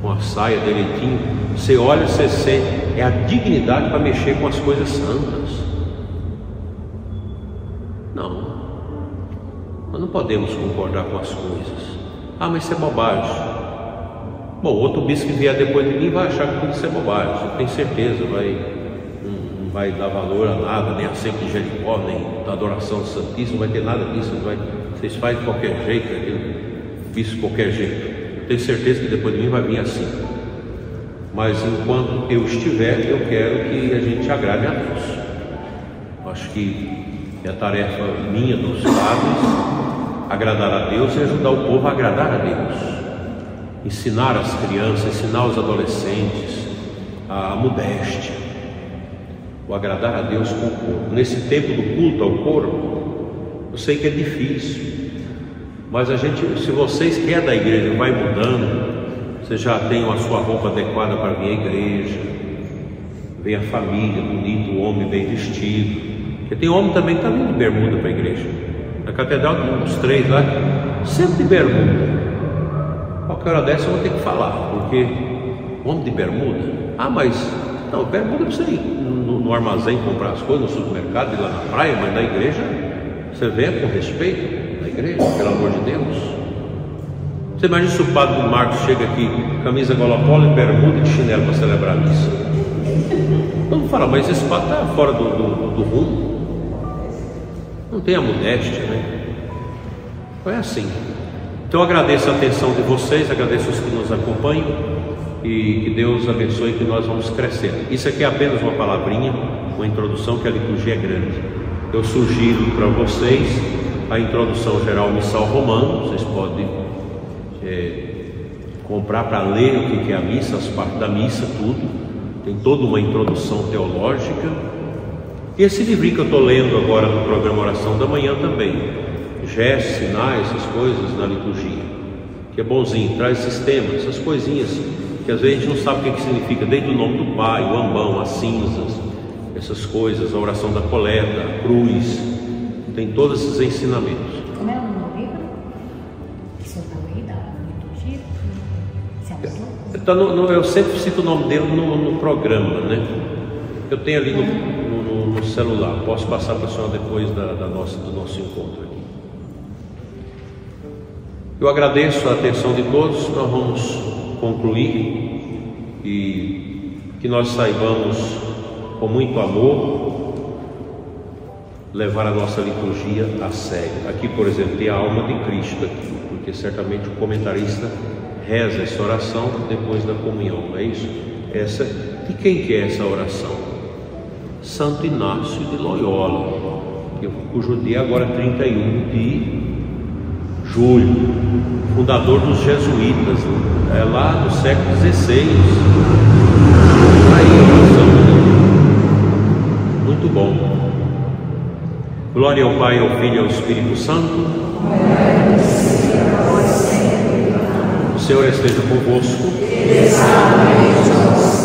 com a saia direitinho. Você olha, você sente, é a dignidade para mexer com as coisas santas. Não, nós não podemos concordar com as coisas. Ah, mas isso é bobagem. Bom, outro bispo que vier depois de mim vai achar que tudo isso é bobagem, eu tenho certeza, vai dar valor a nada, nem a Sempre de Jericó, nem da adoração do Santíssimo, não vai ter nada disso, vocês fazem de qualquer jeito, isso de qualquer jeito. Eu tenho certeza que depois de mim vai vir assim. Mas enquanto eu estiver, eu quero que a gente agrade a Deus. Acho que é a tarefa minha, dos padres, agradar a Deus e ajudar o povo a agradar a Deus. Ensinar as crianças, ensinar os adolescentes a modéstia, o agradar a Deus com o corpo. Nesse tempo do culto ao corpo, eu sei que é difícil, mas se vocês que é da igreja, vai mudando. Você já tem a sua roupa adequada para vir à igreja, vem a família bonita, o homem bem vestido, porque tem homem também que está vindo de bermuda para a igreja. Na catedral tem uns 3 lá, sempre de bermuda. Qualquer hora dessa eu vou ter que falar, porque homem de bermuda? Mas não, bermuda para você ir no armazém comprar as coisas, no supermercado, ir lá na praia, mas na igreja você venha com respeito na igreja, pelo amor de Deus. Você imagina se o padre Marcos chega aqui, camisa gola polo, bermuda e de chinelo para celebrar a missa. Todo mundo fala, mas esse padre está fora do rumo. Não tem a modéstia, né? Não é assim. Então agradeço a atenção de vocês, agradeço os que nos acompanham e que Deus abençoe, que nós vamos crescendo. Isso aqui é apenas uma palavrinha, uma introdução, que a liturgia é grande. Eu sugiro para vocês a introdução geral missal romano. Vocês podem comprar para ler o que é a missa, as partes da missa, tudo. Tem toda uma introdução teológica. E esse livrinho que eu estou lendo agora no programa Oração da Manhã também, gestos, sinais, essas coisas na liturgia, que é bonzinho, traz sistemas, essas coisinhas que às vezes a gente não sabe o que significa, desde o nome do Pai, o ambão, as cinzas, essas coisas, a oração da coleta, a cruz, tem todos esses ensinamentos. Como é o nome do livro? Que o senhor falou aí da liturgia? Eu sempre cito o nome dele no programa, né? Eu tenho ali no celular, posso passar para a senhora depois do nosso encontro aqui. Eu agradeço a atenção de todos. Nós vamos concluir e que nós saibamos, com muito amor, levar a nossa liturgia a sério. Aqui, por exemplo, tem a alma de Cristo aqui, porque certamente o comentarista reza essa oração depois da comunhão, não é isso? De quem que é essa oração? Santo Inácio de Loyola, cujo dia agora é 31 de julho, fundador dos jesuítas, é lá do século XVI. Aí a oração, muito bom. Glória ao Pai, ao Filho e ao Espírito Santo. O Senhor esteja convosco.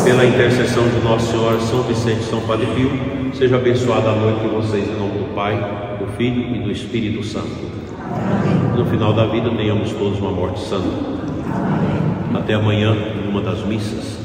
Pela intercessão de Nossa Senhora, São Vicente e São Padre Pio, seja abençoada a noite de vocês em nome do Pai, do Filho e do Espírito Santo. No final da vida tenhamos todos uma morte santa. Até amanhã, numa das missas.